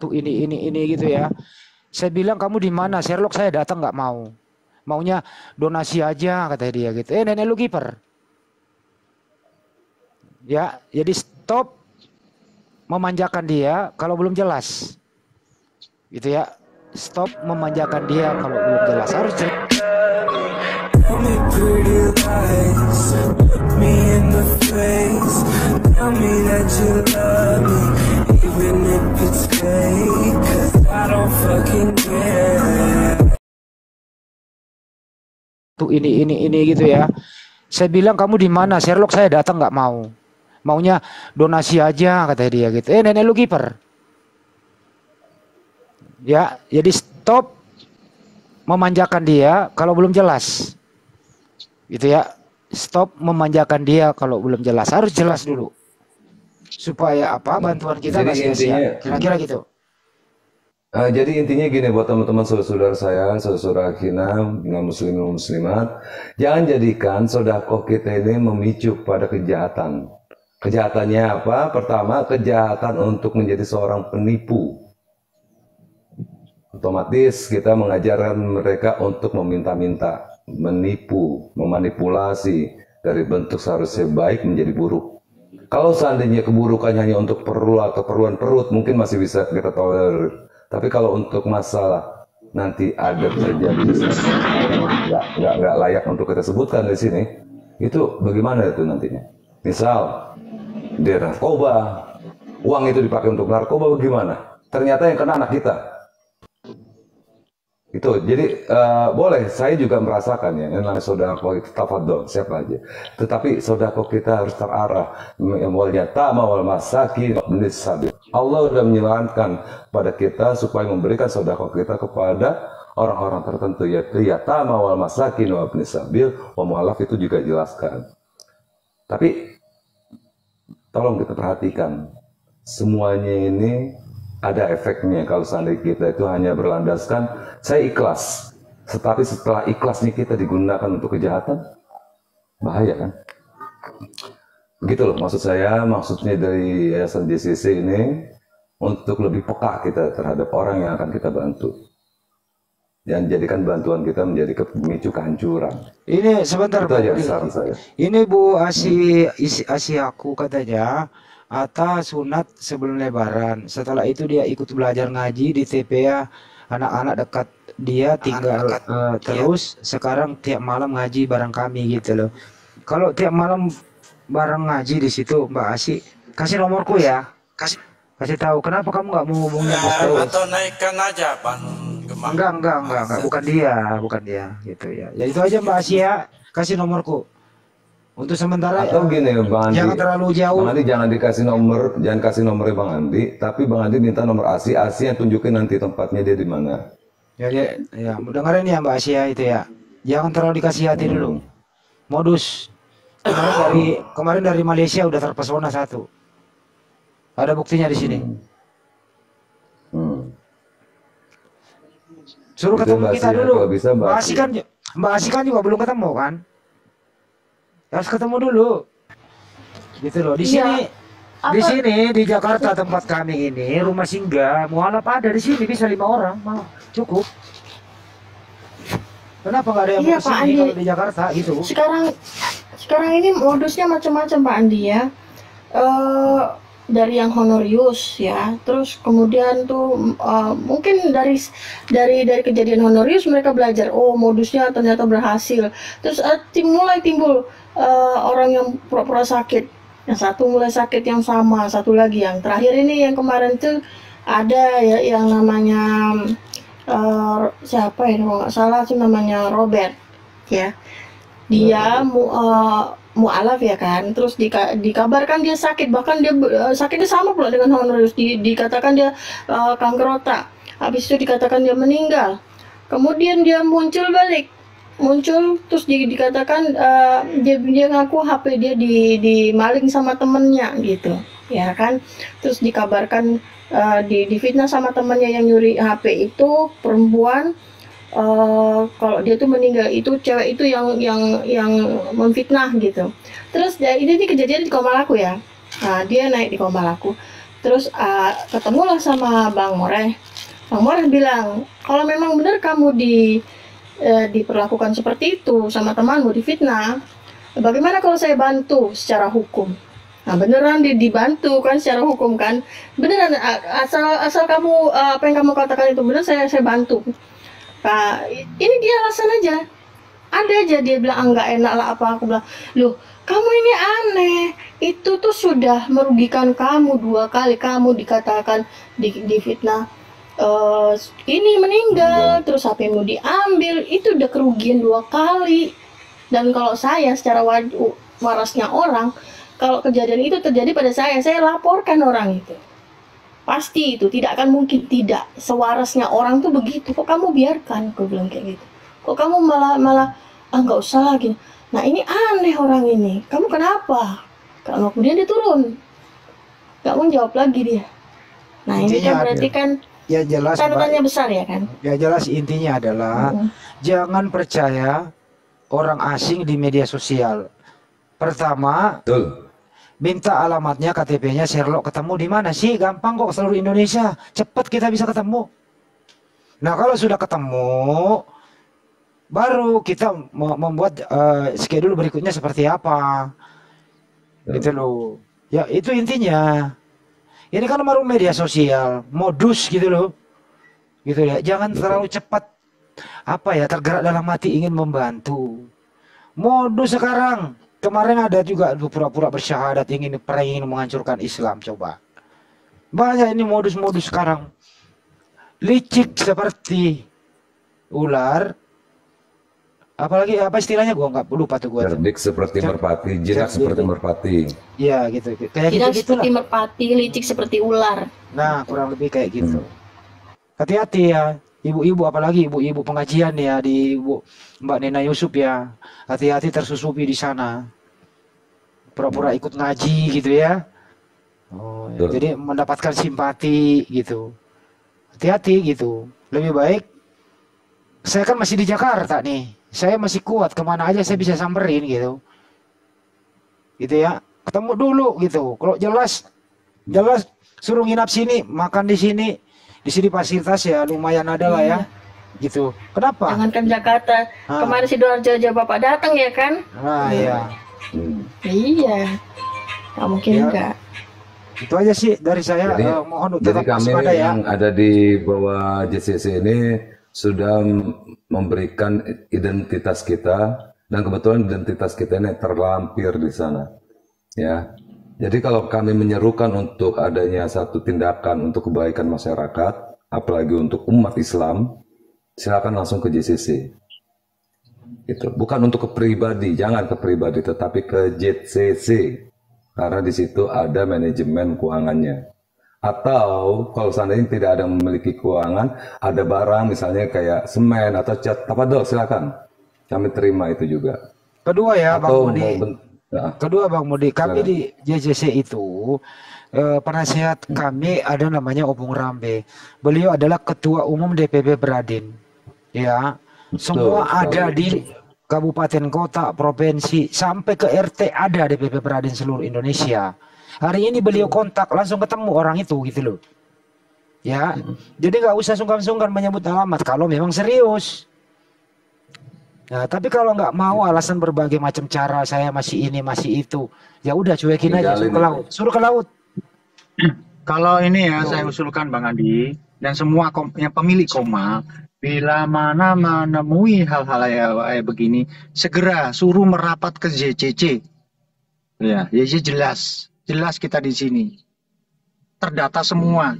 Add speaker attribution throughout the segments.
Speaker 1: tuh ini gitu ya. Saya bilang kamu di mana? Sherlock saya datang nggak mau. Maunya donasi aja kata dia gitu. Nenek lu kiper. Ya, jadi stop memanjakan dia kalau belum jelas. Gitu ya. Stop memanjakan dia kalau belum jelas. Harus jelas.
Speaker 2: Tell me pretty lies, look me in the face. Tell me that you love me, even if it's fake. 'Cause I don't fucking care.
Speaker 1: Tuh ini gitu ya. Saya bilang kamu di mana? Sherlock saya datang nggak mau. Maunya donasi aja kata dia gitu. Nenek lu kiper. Ya, jadi stop memanjakan dia kalau belum jelas. Gitu ya. Stop memanjakan dia kalau belum jelas. Harus jelas dulu. Supaya apa? Bantuan kita nggak sia-sia. Kira-kira gitu.
Speaker 3: Jadi intinya gini buat teman-teman saudara-saudara saya, saudara kita, muslimin dan muslimat, jangan jadikan sedekah kita ini memicu pada kejahatan. Kejahatannya apa? Pertama, kejahatan untuk menjadi seorang penipu. Otomatis kita mengajarkan mereka untuk meminta-minta, menipu, memanipulasi dari bentuk seharusnya baik menjadi buruk. Kalau seandainya keburukan hanya untuk keperluan perut, mungkin masih bisa kita tolerir. Tapi kalau untuk masalah nanti ada terjadi nggak layak untuk kita sebutkan di sini, itu bagaimana itu nantinya? Misal dia narkoba, uang itu dipakai untuk narkoba, bagaimana? Ternyata yang kena anak kita. Itu jadi boleh saya juga merasakan ya, yang namanya sodako itu tafadhol siapa aja, tetapi sodako kita harus terarah wal yatama wal masakin ibnis sabil. Allah sudah menyelaraskan pada kita supaya memberikan sodako kita kepada orang-orang tertentu, yaitu yatama wal masakin wa ibnis sabil wa mu'alaf, itu juga jelaskan. Tapi tolong kita perhatikan, semuanya ini ada efeknya. Kalau seandainya kita itu hanya berlandaskan saya ikhlas, tetapi setelah ikhlasnya kita digunakan untuk kejahatan, bahaya kan? Begitu loh maksud saya, maksudnya dari Yayasan JCC ini untuk lebih peka kita terhadap orang yang akan kita bantu. Dan jadikan bantuan kita menjadi pemicu kehancuran.
Speaker 1: Ini sebentar
Speaker 3: itu
Speaker 1: Bu.
Speaker 3: Aja saran saya.
Speaker 1: Ini Bu Asi aku katanya Atta sunat sebelum lebaran. Setelah itu dia ikut belajar ngaji di TPA anak-anak dekat dia tinggal terus sekarang tiap malam ngaji bareng kami gitu loh. Kalau tiap malam bareng ngaji di situ Mbak Asi, kasih nomorku ya. Kasih tahu kenapa kamu nggak mau hubungin aku terus.
Speaker 4: Atau naikkan aja Bang.
Speaker 1: Enggak, bukan dia gitu ya. Ya itu aja Mbak Asi ya, kasih nomorku. Untuk sementara
Speaker 3: atau gini Bang Andi,
Speaker 1: jangan terlalu jauh.
Speaker 3: Bang Andi jangan dikasih nomor, jangan kasih nomornya Bang Andi, tapi Bang Andi minta nomor Asi yang tunjukin nanti tempatnya dia di mana.
Speaker 1: Ya dengerin ya Mbak Asia itu ya. Jangan terlalu dikasih hati dulu. Modus. Kemarin dari Malaysia udah terpesona satu. Ada buktinya di sini. Suruh
Speaker 3: Itu
Speaker 1: ketemu kita dulu.
Speaker 3: Bisa,
Speaker 1: Mbak Asi kan juga belum ketemu kan? Harus ketemu dulu. Gitu loh. Di sini di Jakarta tempat kami ini rumah singgah mualaf ada di sini bisa 5 orang malah cukup. Kenapa nggak ada yang mau sini kalau di Jakarta gitu?
Speaker 5: Sekarang ini modusnya macam-macam Pak Andi ya. Dari yang honorius ya, terus kemudian tuh mungkin dari kejadian honorius mereka belajar, oh modusnya ternyata berhasil, terus mulai timbul orang yang pura-pura sakit, yang satu mulai sakit yang sama, satu lagi yang terakhir ini yang kemarin tuh ada ya yang namanya siapa ya kalau nggak salah tuh namanya Robert ya, dia mu'alaf ya kan, terus dikabarkan dia sakit, bahkan dia sakitnya sama pula dengan honorius, dikatakan dia kanker otak, habis itu dikatakan dia meninggal, kemudian dia muncul terus dikatakan dia ngaku HP dia dimaling sama temennya gitu ya kan, terus dikabarkan difitnah sama temennya yang nyuri HP itu perempuan. Kalau dia tuh meninggal itu cewek itu yang memfitnah gitu. Terus ini kejadian di Komalaku ya. Nah, dia naik di Komalaku. Terus ketemulah sama Bang Moreh. Bang Moreh bilang, kalau memang benar kamu diperlakukan seperti itu sama temanmu, difitnah, bagaimana kalau saya bantu secara hukum? Nah beneran dibantu kan secara hukum kan, beneran asal kamu apa yang kamu katakan itu benar, saya bantu. Nah ini dia alasan aja, ada aja dia bilang enggak enak lah apa. Aku bilang, loh kamu ini aneh, itu tuh sudah merugikan kamu 2 kali, kamu dikatakan difitnah, ini meninggal, terus HP-mu diambil, itu udah kerugian 2 kali. Dan kalau saya secara warasnya orang, kalau kejadian itu terjadi pada saya laporkan orang itu. Pasti itu, tidak akan mungkin tidak. Sewarasnya orang tuh begitu. Kok kamu biarkan? Aku bilang kayak gitu. Kok kamu malah nggak usah lagi. Nah ini aneh orang ini. Kamu kenapa? Kalau kemudian dia turun, nggak mau jawab lagi dia. Nah ini kan berarti kan
Speaker 1: ya jelas
Speaker 5: tanda-tanya besar ya kan.
Speaker 1: Ya jelas intinya adalah jangan percaya orang asing di media sosial. Pertama, minta alamatnya, KTP-nya, Sherlock, ketemu di mana sih? Gampang kok, seluruh Indonesia. Cepat kita bisa ketemu. Nah, kalau sudah ketemu, baru kita membuat schedule berikutnya seperti apa. Gitu loh. Ya, itu intinya. Ini kan baru media sosial, modus gitu loh. Gitu ya. Jangan terlalu cepat tergerak dalam hati ingin membantu. Modus sekarang. Kemarin ada juga pura-pura bersyahadat ingin menghancurkan Islam, coba. Banyak ini modus-modus sekarang. Licik seperti ular. Apalagi apa istilahnya gua nggak lupa tuh gua.
Speaker 3: Cerdik seperti merpati, jinak seperti merpati.
Speaker 1: Iya gitu. Kayak
Speaker 5: jinak
Speaker 1: gitu
Speaker 5: seperti merpati, licik seperti ular.
Speaker 1: Nah, kurang lebih kayak gitu. Hati-hati ya. Ibu-ibu, apalagi ibu-ibu pengajian ya, di Mbak Nena Yusuf ya, hati-hati tersusupi di sana, pura-pura ikut ngaji gitu ya. Jadi mendapatkan simpati gitu. Hati-hati gitu. Lebih baik, saya kan masih di Jakarta nih, saya masih kuat, kemana aja saya bisa samperin gitu. Gitu ya, ketemu dulu gitu. Kalau jelas suruh nginap sini, makan di sini. Di sini fasilitas ya lumayan ada lah ya, gitu. Kenapa?
Speaker 5: Jangankan Jakarta, kemarin Sidoarjo aja Bapak datang ya kan?
Speaker 1: Nah iya.
Speaker 5: Iya, nggak mungkin enggak.
Speaker 1: Itu aja sih dari saya. Mohon
Speaker 3: jadi
Speaker 1: tetap
Speaker 3: kami
Speaker 1: waspada ya.
Speaker 3: yang ada di bawah JCC ini sudah memberikan identitas kita, dan kebetulan identitas kita ini terlampir di sana, ya. Jadi kalau kami menyerukan untuk adanya satu tindakan untuk kebaikan masyarakat, apalagi untuk umat Islam, silakan langsung ke JCC. Itu bukan untuk ke pribadi, jangan ke pribadi, tetapi ke JCC, karena di situ ada manajemen keuangannya. Atau kalau seandainya tidak ada memiliki keuangan, ada barang misalnya kayak semen atau cat, tafadhol silakan, kami terima itu juga.
Speaker 1: Kedua ya,
Speaker 3: atau
Speaker 1: Bang Mudi. Kedua Bang Mudi, kami di JCC itu penasehat kami ada namanya Opung Rambe. Beliau adalah Ketua Umum DPP Bradin. Ya, semua ada di kabupaten, kota, provinsi, sampai ke RT ada DPP Bradin seluruh Indonesia. Hari ini beliau kontak, langsung ketemu orang itu gitu loh. Ya, jadi nggak usah sungkan-sungkan menyebut alamat kalau memang serius. Nah, tapi kalau nggak mau alasan berbagai macam cara, saya masih ini masih itu, ya udah cuekin aja, suruh ke laut.
Speaker 4: Kalau ini ya saya usulkan Bang Andi dan semua yang pemilik koma, bila mana menemui hal-hal kayak begini, segera suruh merapat ke JCC. Ya, JCC jelas kita di sini. Terdata semua.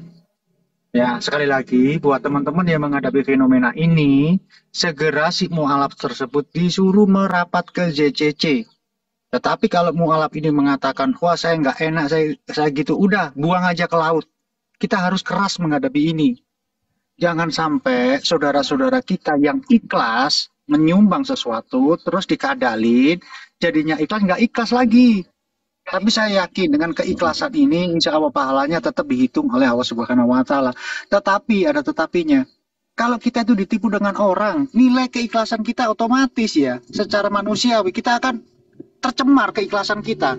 Speaker 4: Ya, sekali lagi buat teman-teman yang menghadapi fenomena ini, segera si mu'alaf tersebut disuruh merapat ke JCC. Tetapi kalau mu'alaf ini mengatakan, wah saya nggak enak, saya gitu, udah buang aja ke laut. Kita harus keras menghadapi ini. Jangan sampai saudara-saudara kita yang ikhlas menyumbang sesuatu, terus dikadalin, jadinya ikhlas nggak ikhlas lagi. Tapi saya yakin dengan keikhlasan ini, insya Allah pahalanya tetap dihitung oleh Allah Subhanahu Wa Taala. Tetapi ada tetapinya. Kalau kita itu ditipu dengan orang, nilai keikhlasan kita otomatis ya, secara manusiawi kita akan tercemar keikhlasan kita.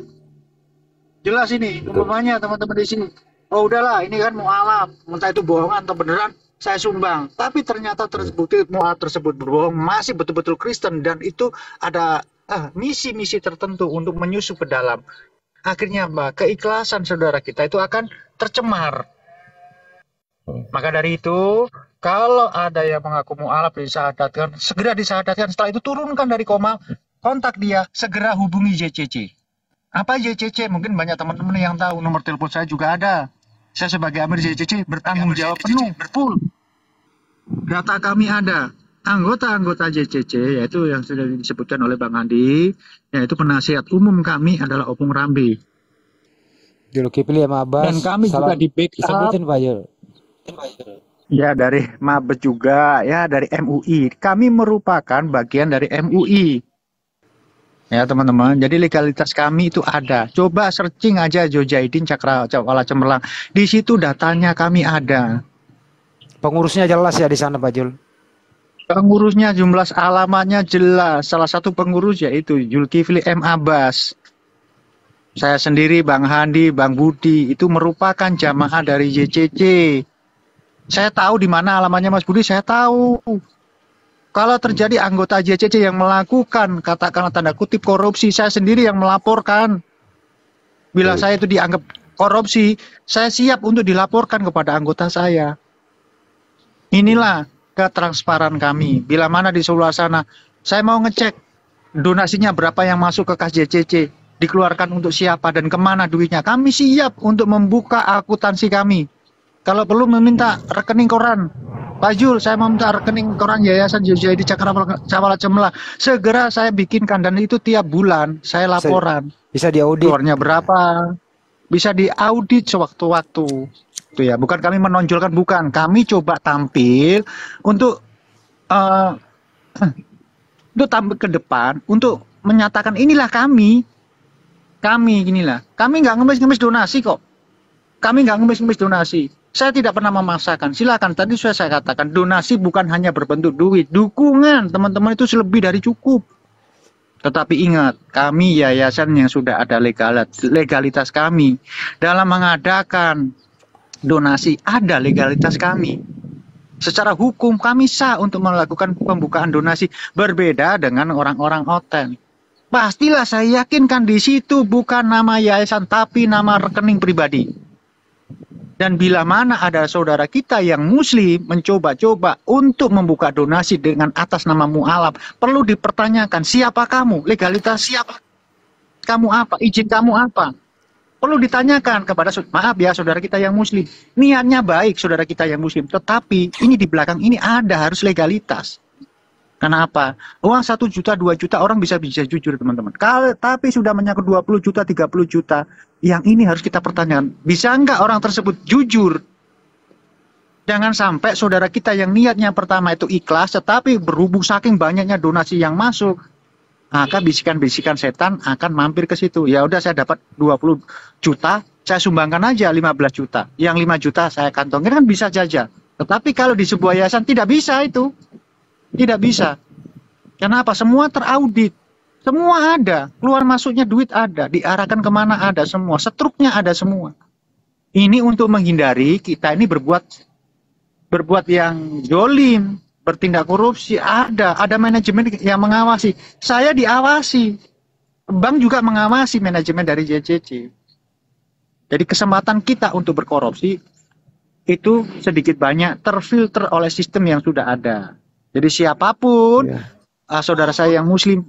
Speaker 4: Jelas ini, umpamanya teman-teman di sini, oh udahlah ini kan mualaf, entah itu bohongan atau beneran, saya sumbang. Tapi ternyata terbukti mualaf tersebut berbohong, masih betul-betul Kristen, dan itu ada misi-misi tertentu untuk menyusup ke dalam. Akhirnya Mbak, keikhlasan saudara kita itu akan tercemar. Maka dari itu, kalau ada yang mengaku mualaf disahadatkan, segera disahadatkan. Setelah itu turunkan dari koma, kontak dia, segera hubungi JCC. Apa JCC? Mungkin banyak teman-teman yang tahu, nomor telepon saya juga ada. Saya sebagai Amir JCC bertanggung jawab penuh, full. Data kami ada. Anggota-anggota JCC, yaitu yang sudah disebutkan oleh Bang Andi, yaitu penasihat umum kami adalah Opung Rambi.
Speaker 1: Zulkifli sama Abbas.
Speaker 4: Dan kami juga di backup.
Speaker 1: Disebutin Pak Jul.
Speaker 4: Ya, dari Mabes juga, ya dari MUI. Kami merupakan bagian dari MUI. Ya teman-teman, jadi legalitas kami itu ada. Coba searching aja Jojaidin Cakrawala Cemerlang. Di situ datanya kami ada.
Speaker 1: Pengurusnya jelas ya di sana Pak Jul.
Speaker 4: Pengurusnya jumlah alamatnya jelas. Salah satu pengurus yaitu Zulkifli M. Abbas. Saya sendiri, Bang Handi, Bang Budi, itu merupakan jamaah dari JCC. Saya tahu di mana alamatnya Mas Budi, saya tahu. Kalau terjadi anggota JCC yang melakukan, katakanlah tanda kutip korupsi, saya sendiri yang melaporkan. Bila saya itu dianggap korupsi, saya siap untuk dilaporkan kepada anggota saya. Inilah ketransparan kami. Bila mana di sebelah sana, saya mau ngecek donasinya berapa yang masuk ke kas JCC, dikeluarkan untuk siapa dan kemana duitnya. Kami siap untuk membuka akuntansi kami. Kalau perlu meminta rekening koran, Pak Jul, saya mau minta rekening koran Yayasan Jojaidin Cakrawala Cemerlang. Segera saya bikinkan, dan itu tiap bulan saya laporan.
Speaker 1: Bisa diaudit.
Speaker 4: Keluarnya berapa? Bisa diaudit sewaktu-waktu. Itu ya, bukan kami menonjolkan, bukan. Kami coba tampil untuk tampil ke depan untuk menyatakan inilah kami. Kami inilah. Kami nggak ngemis-ngemis donasi kok. Kami nggak ngemis-ngemis donasi. Saya tidak pernah memaksakan. Silakan, tadi sudah saya katakan, donasi bukan hanya berbentuk duit. Dukungan teman-teman itu lebih dari cukup. Tetapi ingat, kami yayasan yang sudah ada legalitas kami. Dalam mengadakan donasi, ada legalitas kami. Secara hukum kami sah untuk melakukan pembukaan donasi. Berbeda dengan orang-orang oten. Pastilah saya yakinkan di situ bukan nama yayasan, tapi nama rekening pribadi. Dan bila mana ada saudara kita yang muslim mencoba-coba untuk membuka donasi dengan atas nama mualaf, perlu dipertanyakan, siapa kamu? Legalitas siapa? Kamu apa? Izin kamu apa? Perlu ditanyakan kepada, maaf ya saudara kita yang muslim. Niatnya baik saudara kita yang muslim, tetapi ini di belakang ini ada harus legalitas. Kenapa? Uang 1 juta, 2 juta orang bisa jujur teman-teman. Tapi sudah menyangkut 20 juta, 30 juta. Yang ini harus kita pertanyakan. Bisa enggak orang tersebut jujur? Jangan sampai saudara kita yang niatnya pertama itu ikhlas, tetapi berhubung saking banyaknya donasi yang masuk, maka bisikan-bisikan setan akan mampir ke situ. Ya udah, saya dapat 20 juta, saya sumbangkan aja 15 juta. Yang 5 juta saya kantongin, kan bisa jajan. Tetapi kalau di sebuah yayasan tidak bisa itu. Tidak bisa. Kenapa? Semua teraudit. Semua ada. Keluar masuknya duit ada. Diarahkan kemana ada semua. Struknya ada semua. Ini untuk menghindari kita ini berbuat yang zolim, bertindak korupsi. Ada manajemen yang mengawasi. Saya diawasi. Bank juga mengawasi manajemen dari JCC. Jadi kesempatan kita untuk berkorupsi itu sedikit banyak terfilter oleh sistem yang sudah ada. Jadi siapapun, saudara saya yang muslim,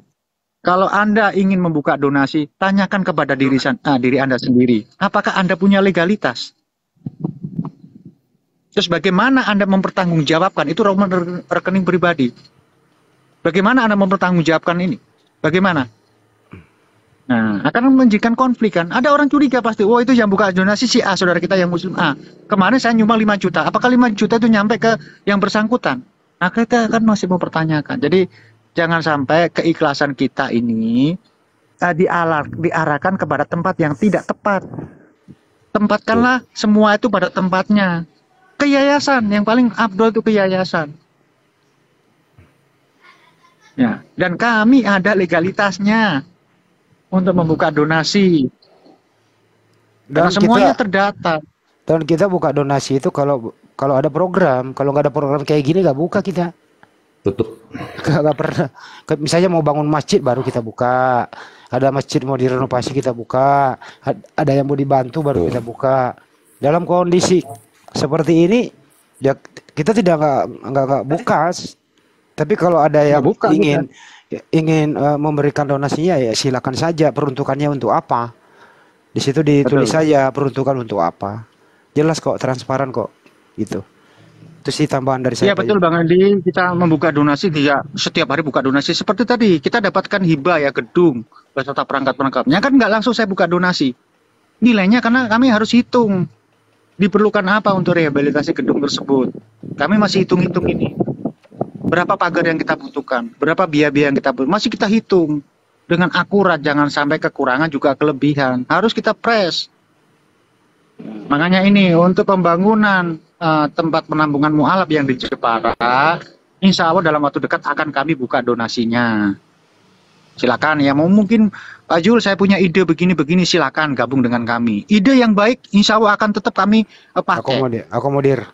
Speaker 4: kalau Anda ingin membuka donasi, tanyakan kepada diri Anda sendiri. Apakah Anda punya legalitas? Terus bagaimana Anda mempertanggungjawabkan? Itu rekening pribadi. Bagaimana Anda mempertanggungjawabkan ini? Bagaimana? Nah, akan menjadikan konflik kan. Ada orang curiga pasti, oh itu yang buka donasi si A, saudara kita yang muslim A. Kemarin saya nyumbang 5 juta. Apakah 5 juta itu nyampe ke yang bersangkutan? Nah, kita kan masih mempertanyakan. Jadi jangan sampai keikhlasan kita ini diarahkan kepada tempat yang tidak tepat. Tempatkanlah semua itu pada tempatnya. Ke yayasan, yang paling afdol itu ke yayasan. Ya, dan kami ada legalitasnya untuk membuka donasi. Dan semuanya terdata.
Speaker 1: Dan kita buka donasi itu kalau kalau ada program. Kalau nggak ada program kayak gini nggak buka kita.
Speaker 3: Tutup.
Speaker 1: Nggak pernah. Misalnya mau bangun masjid baru kita buka. Ada masjid mau direnovasi kita buka. Ada yang mau dibantu baru kita buka. Dalam kondisi seperti ini, ya kita tidak nggak buka. Tapi kalau ada yang
Speaker 4: buka,
Speaker 1: ingin memberikan donasinya ya silakan saja. Peruntukannya untuk apa? Di situ ditulis
Speaker 4: Betul.
Speaker 1: saja peruntukan untuk apa. Jelas kok, transparan kok, gitu. Itu sih tambahan dari
Speaker 4: Iya
Speaker 1: saya, Pak
Speaker 4: betul
Speaker 1: Yul.
Speaker 4: Bang Andi, kita membuka donasi tidak setiap hari buka donasi seperti tadi kita dapatkan hibah ya gedung beserta perangkat-perangkatnya kan nggak langsung saya buka donasi nilainya karena kami harus hitung diperlukan apa untuk rehabilitasi gedung tersebut. Kami masih hitung-hitung ini berapa pagar yang kita butuhkan, berapa biaya-biaya yang kita butuhkan, masih kita hitung dengan akurat, jangan sampai kekurangan juga kelebihan harus kita press. Makanya ini untuk pembangunan tempat penampungan mualaf yang di Jepara, insya Allah dalam waktu dekat akan kami buka donasinya. Silakan ya, mau mungkin Pak Jul saya punya ide begini-begini, silakan gabung dengan kami. Ide yang baik insya Allah akan tetap kami pakai,
Speaker 1: Akomodir.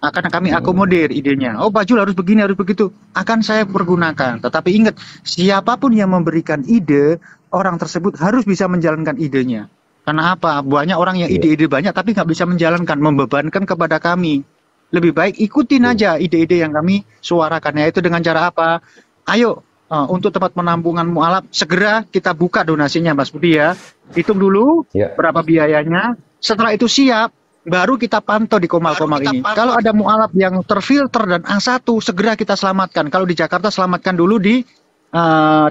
Speaker 4: akan kami akomodir idenya. Oh Pak Jul harus begini, harus begitu, akan saya pergunakan. Tetapi ingat, siapapun yang memberikan ide, orang tersebut harus bisa menjalankan idenya. Karena apa? Banyak orang yang ide-ide banyak tapi nggak bisa menjalankan, membebankan kepada kami. Lebih baik ikutin aja ide-ide yang kami suarakan, yaitu dengan cara apa? Ayo untuk tempat penampungan mualaf segera kita buka donasinya, Mas Budi ya. Hitung dulu
Speaker 3: Ya.
Speaker 4: berapa biayanya. Setelah itu siap, baru kita pantau di Komal-Komal ini. Kalau ada mualaf yang terfilter dan A1, segera kita selamatkan. Kalau di Jakarta selamatkan dulu di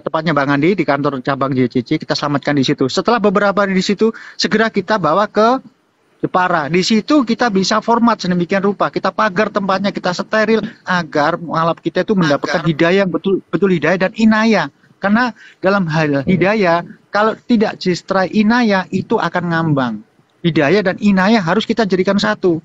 Speaker 4: tepatnya Bang Andi di kantor cabang JCC, kita selamatkan di situ. Setelah beberapa hari di situ, segera kita bawa ke Jepara. Di situ kita bisa format sedemikian rupa, kita pagar tempatnya, kita steril agar mualaf kita itu mendapatkan hidayah, betul hidayah dan inayah. Karena dalam hal hidayah, kalau tidak diseterai inayah itu akan ngambang. Hidayah dan inayah harus kita jadikan satu.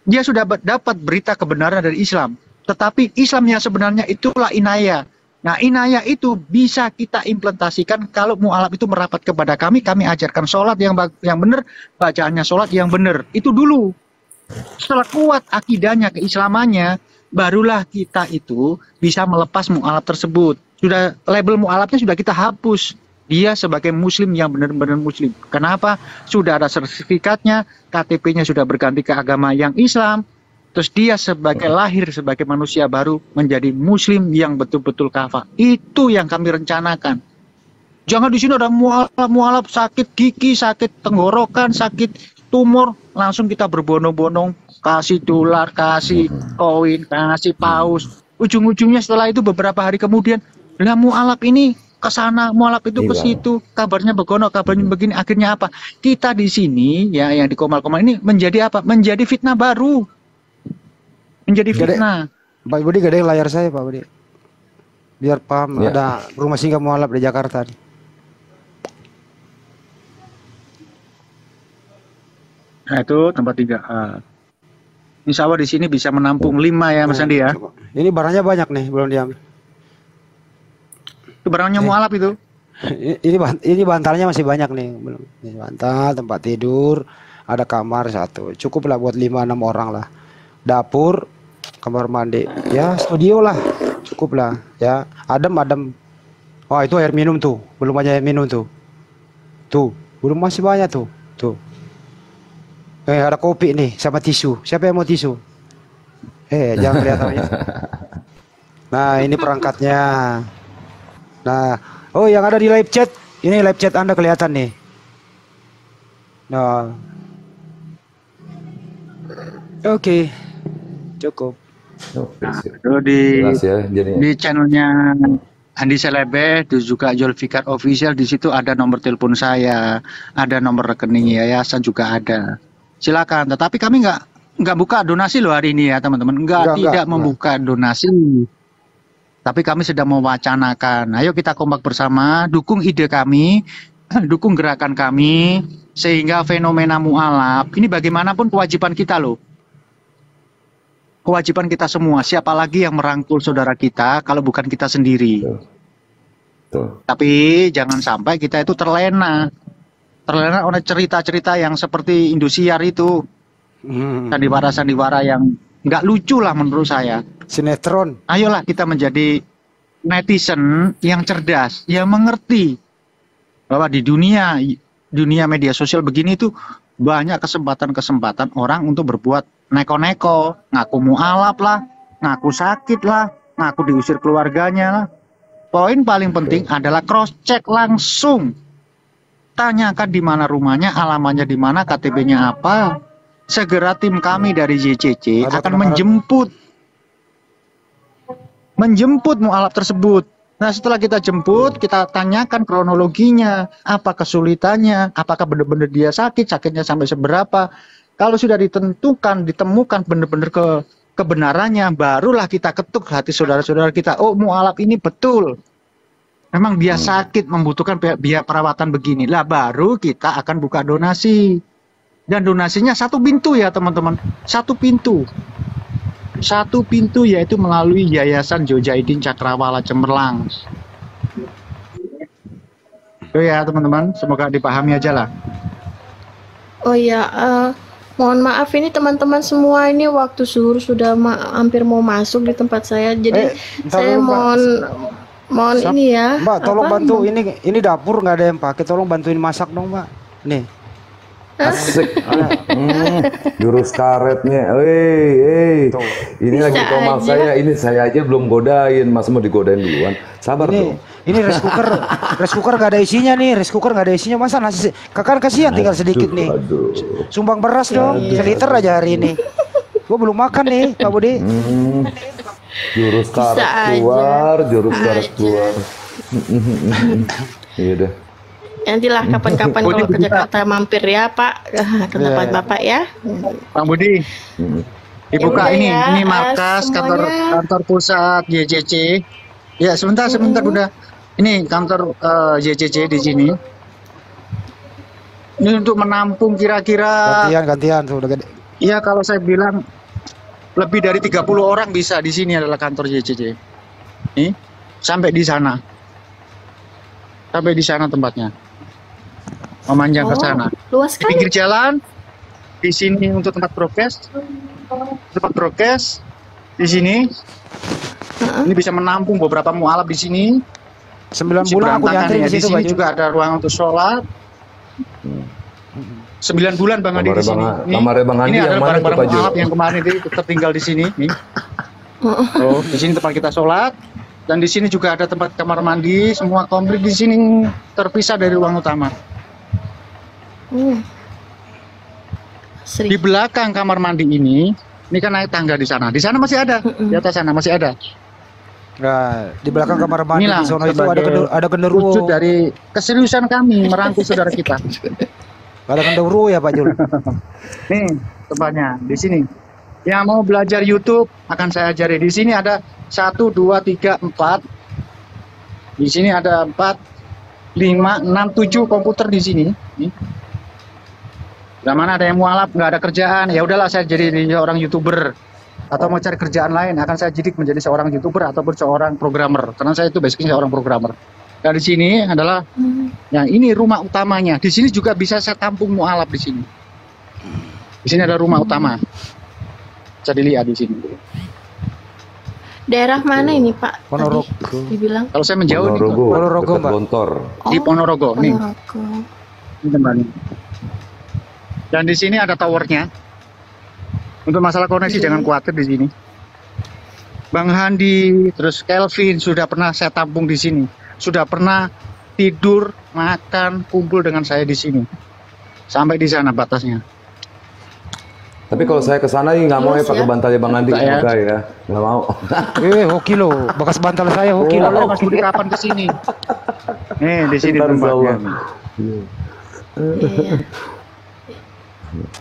Speaker 4: Dia sudah dapat berita kebenaran dari Islam, tetapi Islam yang sebenarnya itulah inayah. Nah, inayah itu bisa kita implementasikan kalau mualaf itu merapat kepada kami ajarkan sholat yang benar, bacaannya sholat yang benar. Itu dulu. Setelah kuat akidahnya, keislamannya, barulah kita itu bisa melepas mualaf tersebut. Sudah label mualafnya sudah kita hapus. Dia sebagai muslim yang benar-benar muslim. Kenapa? Sudah ada sertifikatnya, KTP-nya sudah berganti ke agama yang Islam. Terus dia sebagai lahir sebagai manusia baru menjadi muslim yang betul-betul kafah. Itu yang kami rencanakan. Jangan di sini ada mualaf sakit gigi, sakit tenggorokan, sakit tumor, langsung kita berbondong-bondong kasih dolar, kasih koin, kasih paus. Ujung-ujungnya setelah itu beberapa hari kemudian, lah mualaf ini ke sana, mualaf itu ke situ, kabarnya begono, kabarnya begini, akhirnya apa? Kita di sini ya yang di Komal-Komal ini menjadi apa? Menjadi fitnah baru. Menjadi fitnah.
Speaker 1: Pak Budi gede layar saya, Pak Budi. Biar paham,
Speaker 3: Ya.
Speaker 1: ada rumah singgah mualaf di Jakarta nih.
Speaker 4: Nah, itu tempat 3A. Insya Allah di sini bisa menampung 5 ya Mas Andi ya.
Speaker 1: Coba. Ini barangnya banyak nih, belum diambil.
Speaker 4: Itu barangnya mualaf itu.
Speaker 1: Ini bantalnya masih banyak nih, belum. Ini bantal, tempat tidur, ada kamar satu. Cukup lah buat 5-6 orang lah. Dapur, kamar mandi, ya studio lah, cukup lah, ya adem. Oh itu air minum tuh, belum banyak air minum tuh, belum masih banyak tuh. Ada kopi nih sama tisu. Siapa yang mau tisu? Jangan kelihatan ya. Nah ini perangkatnya. Nah, oh yang ada di live chat, ini live chat Anda kelihatan nih. Nah, oke. Cukup.
Speaker 4: Itu di
Speaker 3: Jelas ya, jadinya.
Speaker 4: di channelnya Andi Selebe, itu juga Julfikar Official, di situ ada nomor telepon saya, ada nomor rekening yayasan juga ada. Silakan. Tetapi kami nggak buka donasi loh hari ini ya teman-teman. Tidak membuka donasi. Tapi kami sedang mewacanakan. Ayo kita kompak bersama, dukung ide kami, dukung gerakan kami, sehingga fenomena mualaf ini bagaimanapun kewajiban kita loh. Kewajiban kita semua. Siapa lagi yang merangkul saudara kita kalau bukan kita sendiri?
Speaker 3: Tuh.
Speaker 4: Tapi jangan sampai kita itu terlena oleh cerita-cerita yang seperti Indosiar itu. Sandiwara-sandiwara yang nggak lucu lah menurut saya.
Speaker 1: Sinetron.
Speaker 4: Ayolah kita menjadi netizen yang cerdas, yang mengerti bahwa di dunia media sosial begini tuh banyak kesempatan-kesempatan orang untuk berbuat neko-neko, ngaku mualaf lah, ngaku sakit lah, ngaku diusir keluarganya lah. Poin paling penting adalah cross check langsung. Tanyakan di mana rumahnya, alamatnya di mana, KTP-nya apa. Segera tim kami dari JCC akan menjemput mualaf tersebut. Nah, setelah kita jemput, kita tanyakan kronologinya, apa kesulitannya, apakah benar-benar dia sakitnya sampai seberapa. Kalau sudah ditemukan benar-benar kebenarannya, barulah kita ketuk hati saudara-saudara kita. Oh, mualaf ini betul. Memang dia sakit, membutuhkan biaya perawatan begini. Lah, baru kita akan buka donasi. Dan donasinya satu pintu ya, teman-teman. Satu pintu, yaitu melalui Yayasan Jojaidin Cakrawala Cemerlang. Itu ya, teman-teman. Semoga dipahami aja lah.
Speaker 5: Oh ya, mohon maaf ini teman-teman semua, ini waktu zuhur sudah hampir mau masuk di tempat saya. Jadi saya mohon ini ya.
Speaker 1: Mbak, tolong bantu ini dapur nggak ada yang pakai, tolong bantuin masak dong, Mbak. Nih.
Speaker 3: Asik. Jurus karetnya. Ini lagi komal saya. Ini saya aja belum godain. Mas mau digodain duluan. Sabar dong.
Speaker 1: Ini rice cooker nggak ada isinya nih. Rice cooker nggak ada isinya. Masa nasi kakak kasihan tinggal sedikit nih. Sumbang beras dong. Seliter aja hari ini. Gua belum makan nih, Pak Budi.
Speaker 3: Jurus karet keluar. Iya deh.
Speaker 5: Nantilah kapan-kapan kalau ke Jakarta mampir ya Pak, ke tempat Bapak ya.
Speaker 4: Pak Budi, dibuka
Speaker 5: ya
Speaker 4: ini markas kantor pusat JCC. Ya sebentar Bunda. Ini kantor JCC di sini. Ini untuk menampung kira-kira
Speaker 1: gantian tuh udah gede.
Speaker 4: Iya, kalau saya bilang lebih dari 30 orang bisa di sini adalah kantor JCC. Nih, sampai di sana tempatnya. Memanjang ke sana.
Speaker 5: Luas
Speaker 4: Di
Speaker 5: sekali.
Speaker 4: pinggir jalan, di sini untuk tempat prokes. Di sini. Ini bisa menampung beberapa mualaf di sini.
Speaker 1: 9 bulan aku nyantri
Speaker 4: ya.
Speaker 1: di situ.
Speaker 4: Di sini juga ada ruang untuk sholat. 9 bulan Bang Adi di sini.
Speaker 3: Kamarnya Bang Adi
Speaker 4: ini
Speaker 3: yang
Speaker 4: adalah
Speaker 3: mana
Speaker 4: barang-barang
Speaker 3: tuh, Pak
Speaker 4: mualaf yang kemarin itu tertinggal di sini. Nih. Oh, di sini tempat kita sholat. Dan di sini juga ada tempat kamar mandi. Semua komplit di sini terpisah dari ruang utama. Di belakang kamar mandi ini kan naik tangga di sana. Di sana masih ada. Di atas sana masih ada.
Speaker 1: Nah, di belakang kamar mandi
Speaker 4: Inilah
Speaker 1: di sono itu ada genderuwo.
Speaker 4: Wujud dari keseriusan kami merangkul saudara kita.
Speaker 1: Ada genderuwo ya Pak Jul.
Speaker 4: Nih tempatnya di sini. Yang mau belajar YouTube akan saya ajari. Di sini ada 1, 2, 3, 4. Di sini ada 4, 5, 6, 7 komputer di sini. Nih. Mana ada yang mualaf, nggak ada kerjaan, ya udahlah saya jadi seorang YouTuber atau mau cari kerjaan lain, akan saya didik menjadi seorang YouTuber ataupun seorang programmer, karena saya itu basicnya seorang programmer. Dan di sini adalah yang ini rumah utamanya. Di sini juga bisa saya tampung mualaf di sini. Di sini ada rumah utama. Bisa dilihat di sini.
Speaker 5: Daerah mana ini Pak?
Speaker 1: Ponorogo.
Speaker 5: Dibilang.
Speaker 4: Kalau saya menjauh nih,
Speaker 1: Ponorogo, Mbak.
Speaker 3: Gontor.
Speaker 4: Di Ponorogo nih.
Speaker 5: Ponorogo.
Speaker 4: Ini tempatnya. Dan di sini ada towernya. Untuk masalah koneksi jangan khawatir di sini. Bang Handi, terus Kelvin sudah pernah saya tampung di sini. Sudah pernah tidur, makan, kumpul dengan saya di sini. Sampai di sana batasnya.
Speaker 3: Tapi kalau saya ke sana nggak mau ya pakai bantalnya Bang Andi ya, nggak mau.
Speaker 1: Hoki loh, bekas bantal saya hoki loh.
Speaker 4: Mas Budi kapan ke sini? Nih di sini tempatnya.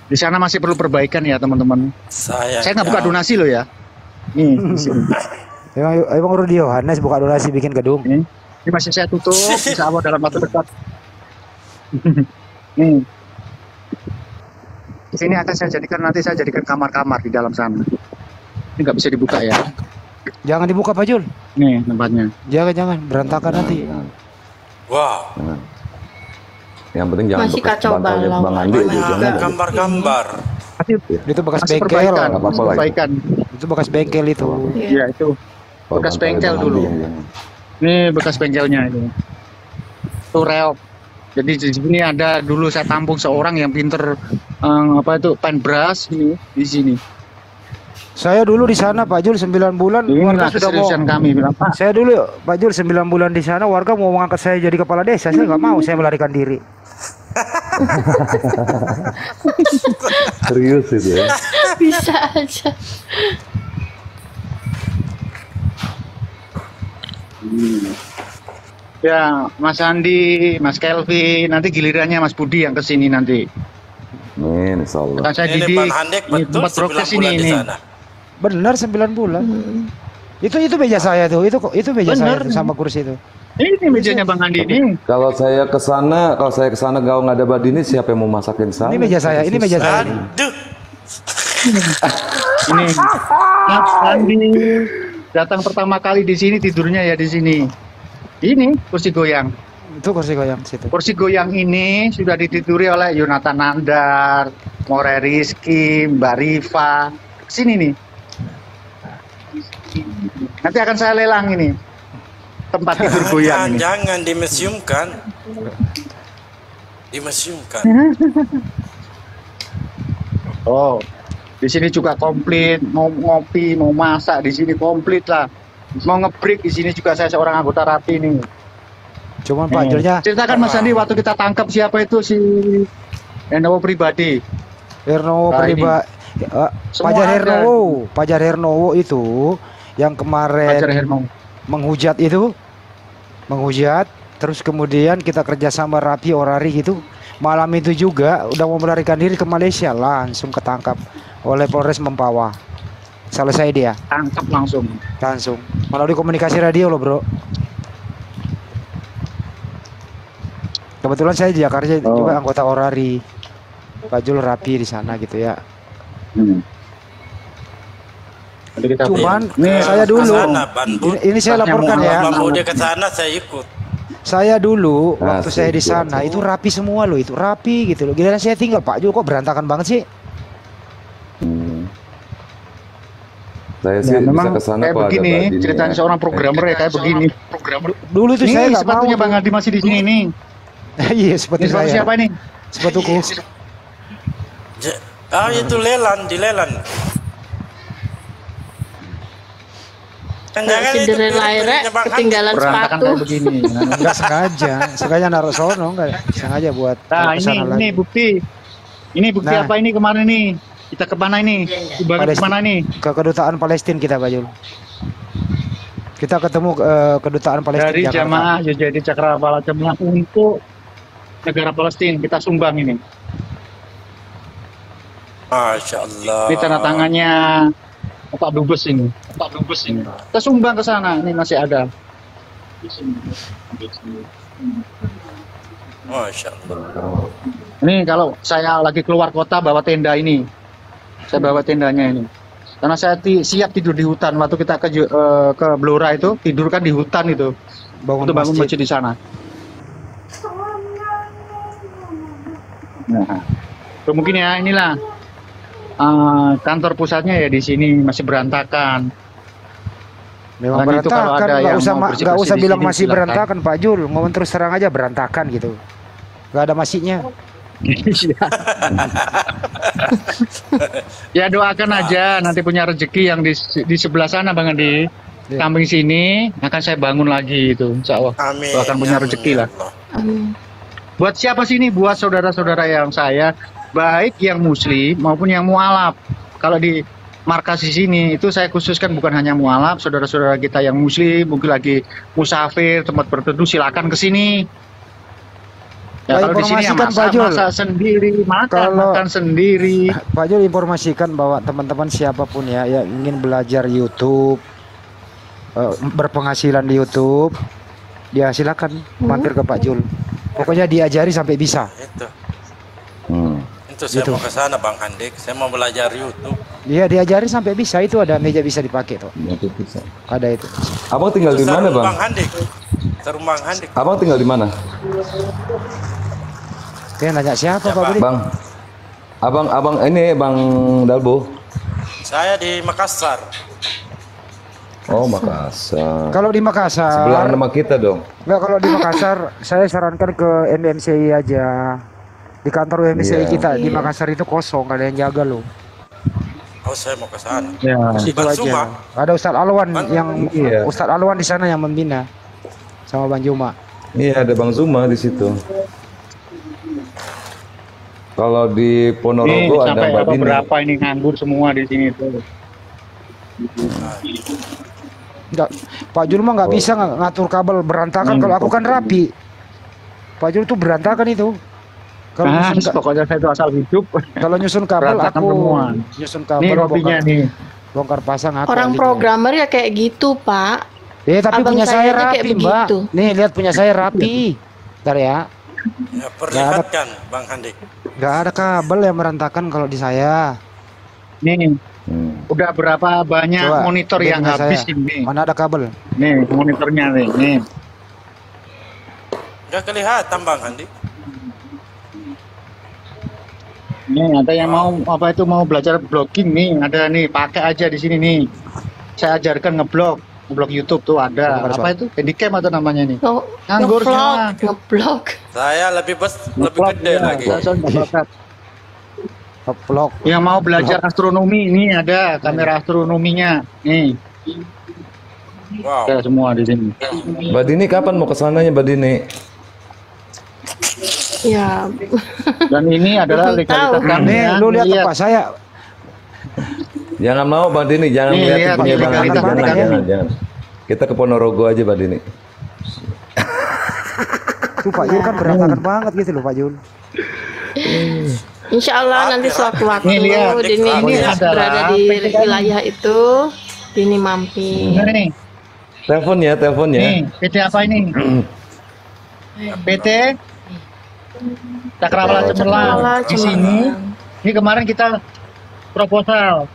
Speaker 4: Di sana masih perlu perbaikan ya teman-teman. Saya nggak buka donasi loh ya. Nih di sini.
Speaker 1: Emang Rudi Yohanes buka donasi bikin gedung.
Speaker 4: Ini masih saya tutup, insya Allah dalam waktu dekat. Nih. Di sini akan saya jadikan kamar-kamar di dalam sana. Ini nggak bisa dibuka ya.
Speaker 1: Jangan dibuka Pak Jul.
Speaker 4: Nih tempatnya.
Speaker 1: Jangan berantakan nanti.
Speaker 3: Wow. Yang penting jangan
Speaker 5: Masih
Speaker 3: bekas
Speaker 5: kacau
Speaker 3: bantalnya
Speaker 5: balau.
Speaker 3: Bang Andi aja. Jangan.
Speaker 6: Gambar-gambar.
Speaker 4: masih
Speaker 1: Itu bekas
Speaker 4: masih
Speaker 1: bengkel.
Speaker 4: perbaikan,
Speaker 3: Nggak apa-apa
Speaker 4: masih
Speaker 3: lagi.
Speaker 4: perbaikan.
Speaker 1: Itu bekas bengkel itu.
Speaker 5: Iya.
Speaker 4: Iya itu bekas
Speaker 3: Bang
Speaker 4: bengkel
Speaker 3: Andi
Speaker 4: dulu.
Speaker 3: yang-
Speaker 4: Ini bekas bengkelnya ini. Itu reok. Jadi di sini ada dulu saya tampung seorang yang pinter apa itu paintbrush ini di sini.
Speaker 1: Saya dulu di sana Pak Jul 9 bulan warga
Speaker 4: Inilah
Speaker 1: sudah mau.
Speaker 4: keseriusan kami bilang Pak.
Speaker 1: Saya dulu Pak Jul 9 bulan di sana warga mau mengangkat saya jadi kepala desa. Saya nggak mau, saya melarikan diri.
Speaker 3: Serius itu ya.
Speaker 5: Bisa aja.
Speaker 4: Ya Mas Andi, Mas Kelvin, nanti gilirannya Mas Budi yang kesini nanti.
Speaker 3: Amin, insya Allah.
Speaker 4: Kan saya
Speaker 6: Ini
Speaker 4: didik
Speaker 6: Bang Handek
Speaker 4: ini
Speaker 6: betul
Speaker 4: tempat
Speaker 6: 9
Speaker 4: prokes
Speaker 6: bulan
Speaker 4: ini
Speaker 6: di
Speaker 4: ini.
Speaker 6: sana.
Speaker 1: Benar 9 bulan.
Speaker 5: Hmm.
Speaker 1: Itu meja saya tuh. Itu meja saya
Speaker 4: Benar.
Speaker 1: tuh, sama kursi itu.
Speaker 4: Ini mejanya Bang Andi ini.
Speaker 3: Kalau saya ke sana kalau nggak ada Badini, siapa yang mau masakin saya?
Speaker 1: Ini meja saya, ini meja saya. Ini.
Speaker 6: Aduh,
Speaker 4: Ini Mas Andi datang pertama kali di sini tidurnya ya di sini. Ini kursi goyang.
Speaker 1: Itu kursi goyang situ.
Speaker 4: Kursi goyang ini sudah ditiduri oleh Yonatan Nandar, More Rizky, Mbak Rifa. Sini nih. Nanti akan saya lelang ini. Tempat tidur goyang ini.
Speaker 6: jangan dimuseumkan. Dimuseumkan.
Speaker 4: Oh, di sini juga komplit. Mau ngopi, mau masak di sini komplit lah. Mau ngebreak di sini juga saya seorang anggota rapi nih.
Speaker 1: Cuman Pak Julnya
Speaker 4: Ceritakan Mas Andi waktu kita tangkap siapa itu si Hernowo pribadi.
Speaker 1: Hernowo
Speaker 4: Nah,
Speaker 1: pribadi.
Speaker 4: Semua
Speaker 1: Pajar
Speaker 4: ada.
Speaker 1: Hernowo, Pajar Hernowo itu yang kemarin
Speaker 4: Pajar Hernowo.
Speaker 1: menghujat itu, menghujat, terus kemudian kita kerjasama rapi orari gitu. Malam itu juga udah mau melarikan diri ke Malaysia, langsung ketangkap oleh Polres Mempawah. Selesai dia,
Speaker 4: Tangkap langsung.
Speaker 1: langsung melalui komunikasi radio loh bro. Kebetulan saya di Jakarta juga anggota orari. Pak Jul rapi di sana gitu ya.
Speaker 4: Nanti kita
Speaker 1: Cuman
Speaker 4: Nih,
Speaker 1: saya dulu,
Speaker 6: Kesana, Banbu.
Speaker 1: ini saya laporkan ya.
Speaker 6: Kalau mau dia ke sana saya ikut.
Speaker 1: Saya dulu waktu
Speaker 3: Asik,
Speaker 1: saya di
Speaker 3: Bro.
Speaker 1: sana itu rapi semua loh, itu rapi gitu loh. Giliran saya tinggal Pak Jul kok berantakan banget sih.
Speaker 3: Hmm. Saya sih
Speaker 4: Ya,
Speaker 3: bisa
Speaker 4: memang
Speaker 3: ke sana
Speaker 4: kayak
Speaker 3: kalau ada
Speaker 4: begini,
Speaker 3: Badini
Speaker 4: ceritanya
Speaker 3: ya.
Speaker 4: seorang programmer ya kayak begini.
Speaker 1: Dulu tuh saya
Speaker 4: Nih
Speaker 1: nggak mau.
Speaker 4: sepatunya Bang Adi masih di sini nih.
Speaker 1: Iya sepatu
Speaker 4: Ini sepatu
Speaker 1: saya.
Speaker 4: siapa ini?
Speaker 1: Sepatuku.
Speaker 6: Itu lelan, di lelan. Jangan itu
Speaker 5: Cinderella akhirnya
Speaker 6: piring-piringnya Bang Handek.
Speaker 5: ketinggalan
Speaker 4: Berantakan
Speaker 5: sepatu.
Speaker 4: kayak begini.
Speaker 1: Enggak sengaja, sengaja naruh sono enggak sengaja buat
Speaker 4: Nah
Speaker 1: kesana
Speaker 4: ini
Speaker 1: lagi.
Speaker 4: bukti. Ini bukti
Speaker 1: Nah.
Speaker 4: apa ini kemarin nih? Kita kemana ini? Dibawa
Speaker 1: Palestina.
Speaker 4: kemana nih?
Speaker 1: Ke kedutaan Palestina kita Pak Jul. Kita ketemu kedutaan Palestina
Speaker 4: Dari
Speaker 1: Jakarta.
Speaker 4: jamaah jadi Cakrawala Jemaah untuk negara Palestina kita sumbang ini.
Speaker 6: Masya Allah.
Speaker 4: Ini tanda tangannya Pak Dubes ini. Pak Dubes ini. Kita sumbang ke sana. Ini masih ada.
Speaker 6: Masya Allah.
Speaker 4: Ini kalau saya lagi keluar kota bawa tenda ini. Saya bawa tendanya ini. Karena saya siap tidur di hutan. Waktu kita ke Blora itu tidur kan di hutan itu.
Speaker 1: Bangun
Speaker 4: Untuk bangun
Speaker 1: masjid.
Speaker 4: masjid di sana. Nah, itu mungkin ya inilah kantor pusatnya ya di sini masih berantakan.
Speaker 1: Memang
Speaker 4: Makanya itu kalau
Speaker 1: berantakan,
Speaker 4: ada
Speaker 1: nggak
Speaker 4: yang
Speaker 1: usah
Speaker 4: mau bersih-bersih
Speaker 1: nggak usah
Speaker 4: di
Speaker 1: bilang
Speaker 4: sini,
Speaker 1: masih
Speaker 4: silakan.
Speaker 1: berantakan Pak Jul, ngomong terus terang aja berantakan gitu. Nggak ada masihnya.
Speaker 4: Ya doakan aja nanti punya rezeki yang di sebelah sana Bang Andi.
Speaker 1: Iya.
Speaker 4: Samping sini akan saya bangun lagi itu, insya Allah.
Speaker 6: Amin.
Speaker 4: Doakan punya
Speaker 6: Amin,
Speaker 4: rezeki
Speaker 6: ya
Speaker 4: lah.
Speaker 6: Allah.
Speaker 5: Amin.
Speaker 4: Buat siapa sih ini? Buat saudara-saudara yang saya, baik yang muslim maupun yang mualaf. Kalau di markas di sini itu saya khususkan bukan hanya mualaf, saudara-saudara kita yang muslim, mungkin lagi musafir, tempat berteduh silakan ke sini. Ya,
Speaker 1: Nah,
Speaker 4: kalau di sini ya
Speaker 1: informasikan, Pak Jul.
Speaker 4: masak sendiri,
Speaker 1: Kalau-
Speaker 4: makan sendiri.
Speaker 1: Pak Jul informasikan bahwa teman-teman siapapun ya yang ingin belajar YouTube, berpenghasilan di YouTube, dia silakan mampir ke Pak Jul. Pokoknya diajari sampai bisa.
Speaker 6: Itu saya
Speaker 1: Gitu.
Speaker 6: mau ke sana Bang Handek. Saya mau belajar YouTube.
Speaker 1: Dia diajari sampai bisa, itu ada meja bisa dipakai tuh. Ada itu.
Speaker 3: Abang tinggal di mana,
Speaker 6: Bang
Speaker 3: Bang?
Speaker 6: Handek. Sarung Bang Handek.
Speaker 3: Abang tinggal di mana?
Speaker 1: Dia nanya siapa
Speaker 6: Siapa?
Speaker 1: Pak Budi?
Speaker 3: Bang. Abang ini Bang Dalbo.
Speaker 6: Saya di Makassar.
Speaker 3: Oh, Makassar.
Speaker 1: Kalau di Makassar,
Speaker 3: Sebelah nama kita dong.
Speaker 1: enggak, kalau di Makassar saya sarankan ke MMCI aja. Di kantor MMCI
Speaker 3: Iya.
Speaker 1: kita di Makassar itu kosong, gak ada yang jaga loh.
Speaker 6: Oh, saya mau ke sana.
Speaker 4: Ya.
Speaker 6: Di
Speaker 1: Itu
Speaker 6: Bansuma.
Speaker 1: aja. Ada Ustadz Alwan yang
Speaker 3: Iya.
Speaker 1: Ustadz Alwan di sana yang membina sama Bang Juma.
Speaker 3: Iya, ada Bang Zuma di situ. Kalau di
Speaker 4: Nih,
Speaker 3: Ponorogo ada
Speaker 4: sampai
Speaker 3: Mbak Dini.
Speaker 4: berapa ini nganggur semua di sini tuh.
Speaker 1: Enggak, Pak Jul mah nggak bisa ngatur kabel berantakan. Kalau aku kan rapi. Pak Jul tuh berantakan itu. Kalau
Speaker 4: Nah,
Speaker 1: nyusun,
Speaker 4: pokoknya saya itu asal hidup.
Speaker 1: kalau nyusun kabel
Speaker 4: berantakan
Speaker 1: aku
Speaker 4: semua.
Speaker 1: nyusun kabel
Speaker 4: Nih kopinya nih.
Speaker 1: bongkar pasang aku
Speaker 5: Orang
Speaker 1: ahlinya.
Speaker 5: programmer ya kayak gitu, Pak.
Speaker 1: Tapi
Speaker 5: Abang
Speaker 1: punya
Speaker 5: saya
Speaker 1: saya
Speaker 5: aja kayak
Speaker 1: rapi, Mbak.
Speaker 5: begitu.
Speaker 1: Nih lihat punya saya rapi. Bentar ya.
Speaker 6: Ya, perlihatkan Bang Handik.
Speaker 1: Nggak ada kabel yang berantakan kalau di saya.
Speaker 4: Nih, udah berapa banyak
Speaker 1: Coba,
Speaker 4: monitor
Speaker 1: lihat
Speaker 4: yang
Speaker 1: punya
Speaker 4: habis
Speaker 1: saya.
Speaker 4: ini.
Speaker 1: Mana ada kabel?
Speaker 4: Nih, monitornya nih. Nih.
Speaker 6: Nggak kelihatan Bang Handik.
Speaker 4: Nih, ada yang mau apa itu mau belajar blogging nih, ada nih, pakai aja di sini nih. Saya ajarkan ngeblog YouTube tuh ada.
Speaker 1: Coba,
Speaker 4: Apa itu? Handycam atau namanya nih? Nganggur semua.
Speaker 5: ngeblog.
Speaker 6: Saya lebih gede
Speaker 4: Ya,
Speaker 6: lagi.
Speaker 4: saya ngeblog.
Speaker 1: Vlog.
Speaker 4: Yang mau belajar astronomi ini ada kamera astronominya. Nih,
Speaker 6: Wow.
Speaker 4: ada semua di sini.
Speaker 3: Mbak Dini kapan mau ke sananya Mbak Dini?
Speaker 5: Ya,
Speaker 4: Dan ini adalah
Speaker 5: Belum
Speaker 4: legalitas
Speaker 5: tahu.
Speaker 4: kami
Speaker 1: Nih,
Speaker 4: ya.
Speaker 1: lu lihat
Speaker 4: Lihat.
Speaker 1: apa saya?
Speaker 3: Jangan mau Mbak Dini, jangan
Speaker 4: Nih,
Speaker 3: lihat
Speaker 4: lihat,
Speaker 3: punya
Speaker 4: ini
Speaker 3: Bang Andi,
Speaker 4: legalitas
Speaker 3: jangan,
Speaker 4: kami.
Speaker 3: jangan. Kita ke Ponorogo aja Mbak Dini.
Speaker 1: Tuh Pak Jul kan berantakan banget gitu loh Pak Jul.
Speaker 5: insya Allah nanti sewaktu-waktu
Speaker 4: Nih, lihat.
Speaker 5: Dini
Speaker 4: Ini adalah
Speaker 5: berada di wilayah itu, Dini mampir.
Speaker 4: Bener nih.
Speaker 3: Telepon ya.
Speaker 4: Nih, PT apa ini? PT Cakrawala Cemerlang. Di sini, ini kemarin kita proposal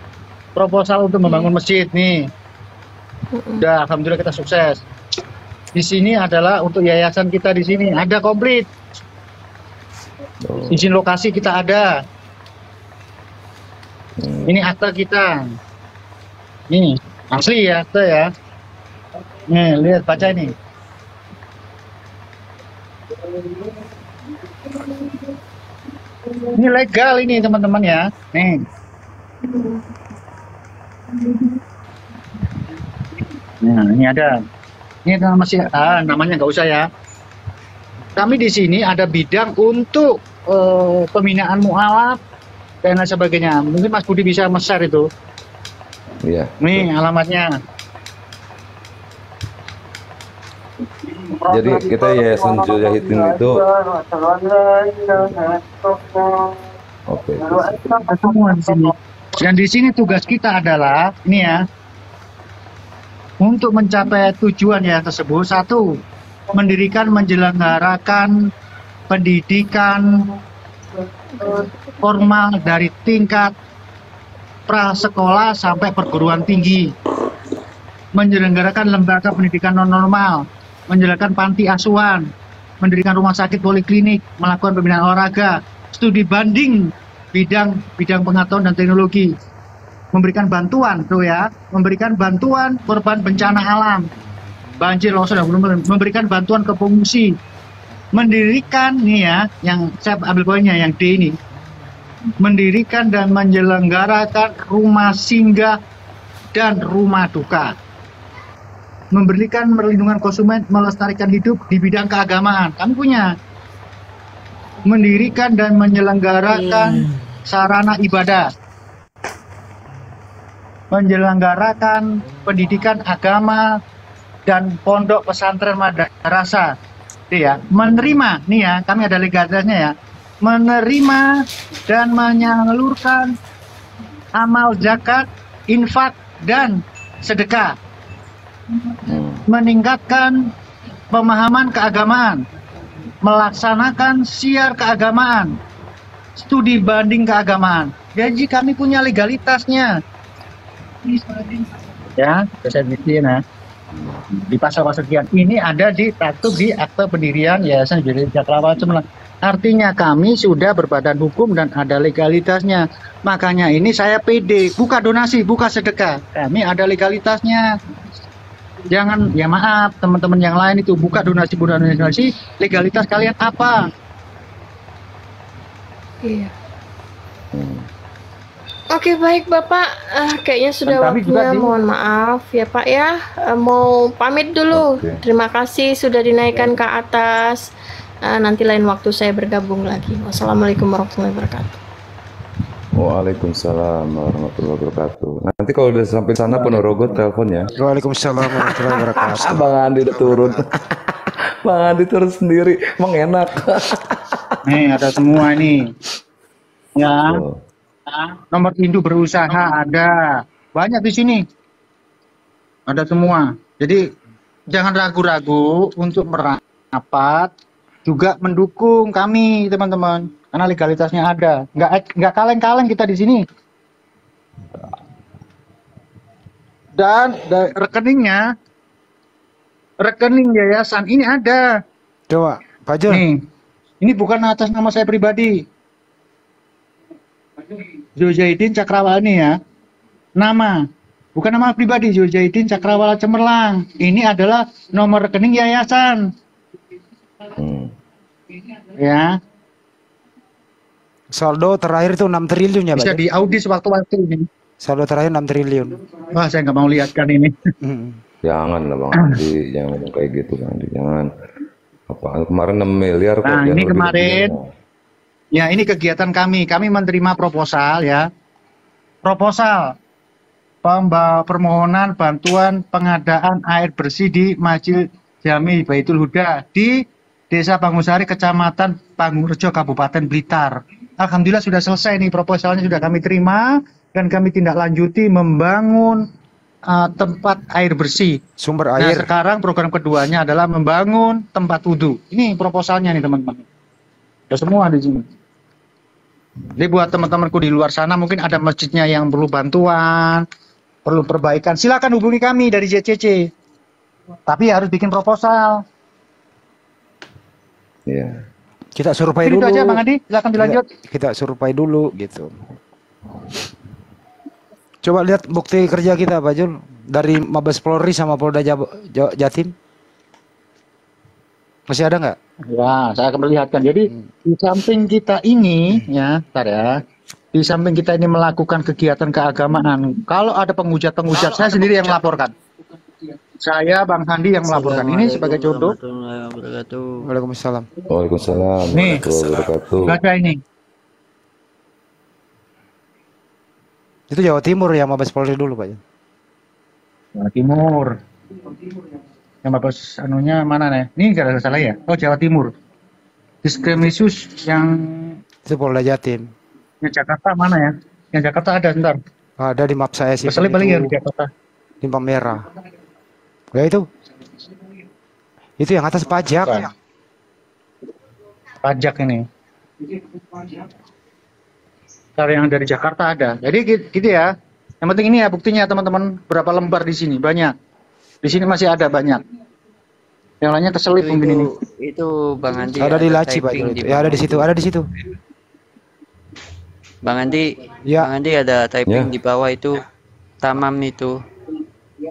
Speaker 4: untuk membangun masjid nih. Udah, alhamdulillah kita sukses. Di sini adalah untuk yayasan kita di sini ada komplit. Izin lokasi kita ada. Ini akta kita. Nih, asli ya akta ya. Nih, lihat baca ini. Ini legal ini teman-teman ya. Nih. Nah, ini ada. Ini masih namanya nggak usah ya. Kami di sini ada bidang untuk pembinaan mualaf dan lain sebagainya. Mungkin Mas Budi bisa share itu.
Speaker 3: Iya.
Speaker 4: Nih alamatnya.
Speaker 3: Jadi kita Yayasan Mujahidin itu oke.
Speaker 4: Semua di sini. Dan di sini tugas kita adalah ini ya, untuk mencapai tujuan ya tersebut, satu, mendirikan menyelenggarakan pendidikan formal dari tingkat prasekolah sampai perguruan tinggi, menyelenggarakan lembaga pendidikan non normal, menyelenggarakan panti asuhan, mendirikan rumah sakit poliklinik, melakukan pembinaan olahraga, studi banding bidang pengetahuan dan teknologi, memberikan bantuan tuh ya, memberikan bantuan korban bencana alam, banjir, longsor dan gunung, memberikan bantuan ke pengungsi, mendirikan nih ya, yang saya ambil poinnya yang D ini, mendirikan dan menyelenggarakan rumah singgah dan rumah duka, memberikan perlindungan konsumen, melestarikan hidup di bidang keagamaan. Kami punya mendirikan dan menyelenggarakan sarana ibadah, menyelenggarakan pendidikan agama dan pondok pesantren madrasah. Ya, menerima nih ya, kami ada legalitasnya ya, menerima dan menyalurkan amal zakat, infak dan sedekah, meningkatkan pemahaman keagamaan, melaksanakan siar keagamaan, studi banding keagamaan. Jadi kami punya legalitasnya. Ya, saya bikin ya. Di pasal-pasal sekian ini ada tertulis di akta pendirian Yayasan Mujahidin Cakrawala Cemerlang. Artinya kami sudah berbadan hukum dan ada legalitasnya. Makanya ini saya pede, buka donasi, buka sedekah. Kami ada legalitasnya. Jangan, ya maaf teman-teman yang lain itu buka donasi, legalitas kalian apa?
Speaker 5: Iya. Oke, baik Bapak. Kayaknya sudah
Speaker 4: Dan kami juga
Speaker 5: waktunya. Mohon maaf ya Pak ya. Mau pamit dulu.
Speaker 3: Oke.
Speaker 5: Terima kasih sudah dinaikkan ke atas. Nanti lain waktu saya bergabung lagi. Wassalamualaikum warahmatullahi wabarakatuh.
Speaker 3: Waalaikumsalam warahmatullahi wabarakatuh. Nanti kalau udah sampai sana Ponorogo telepon ya.
Speaker 1: Waalaikumsalam warahmatullahi wabarakatuh.
Speaker 3: Bang Andi udah turun. Bang Andi turun sendiri, emang enak.
Speaker 4: Nih ada semua nih. Ya,
Speaker 3: Oh.
Speaker 4: nomor induk berusaha ada. Banyak di sini. Ada semua. Jadi jangan ragu-ragu untuk merapat, juga mendukung kami teman-teman. Karena legalitasnya ada. Nggak kaleng-kaleng kita di sini. Dan rekeningnya, rekening yayasan ini ada.
Speaker 1: Coba, Pak Jul.
Speaker 4: Nih, ini bukan atas nama saya pribadi. Zuljaidin Cakrawala ini ya. Nama, bukan nama pribadi, Zuljaidin Cakrawala Cemerlang. Ini adalah nomor rekening yayasan. Ya,
Speaker 1: Saldo terakhir itu 6 triliun ya, Pak
Speaker 4: bisa
Speaker 1: Jul?
Speaker 4: diaudit sewaktu-waktu ini.
Speaker 1: Saldo terakhir 6 triliun.
Speaker 4: Wah, saya nggak mau lihatkan ini.
Speaker 3: Jangan lah Bang Andi, jangan ngomong kayak gitu Bang Andi, jangan. Apa kemarin 6 miliar kok.
Speaker 4: Nah,
Speaker 3: jangan
Speaker 4: ini
Speaker 3: lebih
Speaker 4: kemarin.
Speaker 3: dari itu.
Speaker 4: Ya, ini kegiatan kami. Kami menerima proposal ya. Proposal permohonan bantuan pengadaan air bersih di Masjid Jami Baitul Huda di Desa Bangusari, Kecamatan Pangurjo, Kabupaten Blitar. Alhamdulillah sudah selesai nih, proposalnya sudah kami terima dan kami tindak lanjuti membangun tempat air bersih.
Speaker 1: Sumber
Speaker 4: Nah,
Speaker 1: air.
Speaker 4: sekarang program keduanya adalah membangun tempat wudhu. Ini proposalnya nih teman-teman. Ada semua di sini. Jadi buat teman-temanku di luar sana mungkin ada masjidnya yang perlu bantuan, perlu perbaikan, silakan hubungi kami dari JCC. Tapi harus bikin proposal.
Speaker 3: Iya.
Speaker 1: Kita survei
Speaker 4: Itu
Speaker 1: dulu.
Speaker 4: aja Bang Adi, silakan dilanjut.
Speaker 1: Kita survei dulu gitu. Coba lihat bukti kerja kita, Pak Jul, dari Mabes Polri sama Polda Jatim. Masih ada nggak?
Speaker 4: Ya, saya akan melihatkan. Jadi di samping kita ini, ya, ntar ya, di samping kita ini melakukan kegiatan keagamaan, kalau ada penghujat-penghujat, saya sendiri yang melaporkan. Saya Bang Handi yang melaporkan. Ini sebagai contoh.
Speaker 1: Waalaikumsalam.
Speaker 3: Waalaikumsalam
Speaker 4: Nih.
Speaker 3: warahmatullahi wabarakatuh.
Speaker 4: Baca ini.
Speaker 1: Itu Jawa Timur ya, Mabes Polri dulu, Pak Jul.
Speaker 4: Jawa Timur. Yang Bapak anunya mana nih? Ini nggak salah ya? Oh, Jawa Timur. Diskrimisus yang
Speaker 1: Itu Polda Jatim.
Speaker 4: Jakarta mana ya? Yang Jakarta ada, ntar.
Speaker 1: Ada di map saya sih.
Speaker 4: Keselip paling ya di
Speaker 1: Itu
Speaker 4: Jakarta.
Speaker 1: di map merah. Ya itu. Itu yang atas pajak.
Speaker 4: Bukan. Pajak ini. Ntar yang dari Jakarta ada. Jadi gitu ya. Yang penting ini ya buktinya teman-teman. Berapa lembar di sini? Banyak. Di sini masih ada banyak. Yang lainnya keselip mungkin ini.
Speaker 7: Itu Bang Andi
Speaker 1: Ada di Laci, Pak
Speaker 7: typing
Speaker 1: Jul.
Speaker 7: di
Speaker 1: Ya, ada
Speaker 7: bawah
Speaker 1: di situ,
Speaker 7: itu.
Speaker 1: ada di situ.
Speaker 7: Bang Andi,
Speaker 1: Ya.
Speaker 7: Bang Andi ada typing
Speaker 3: Ya.
Speaker 7: di bawah itu. Tamam itu.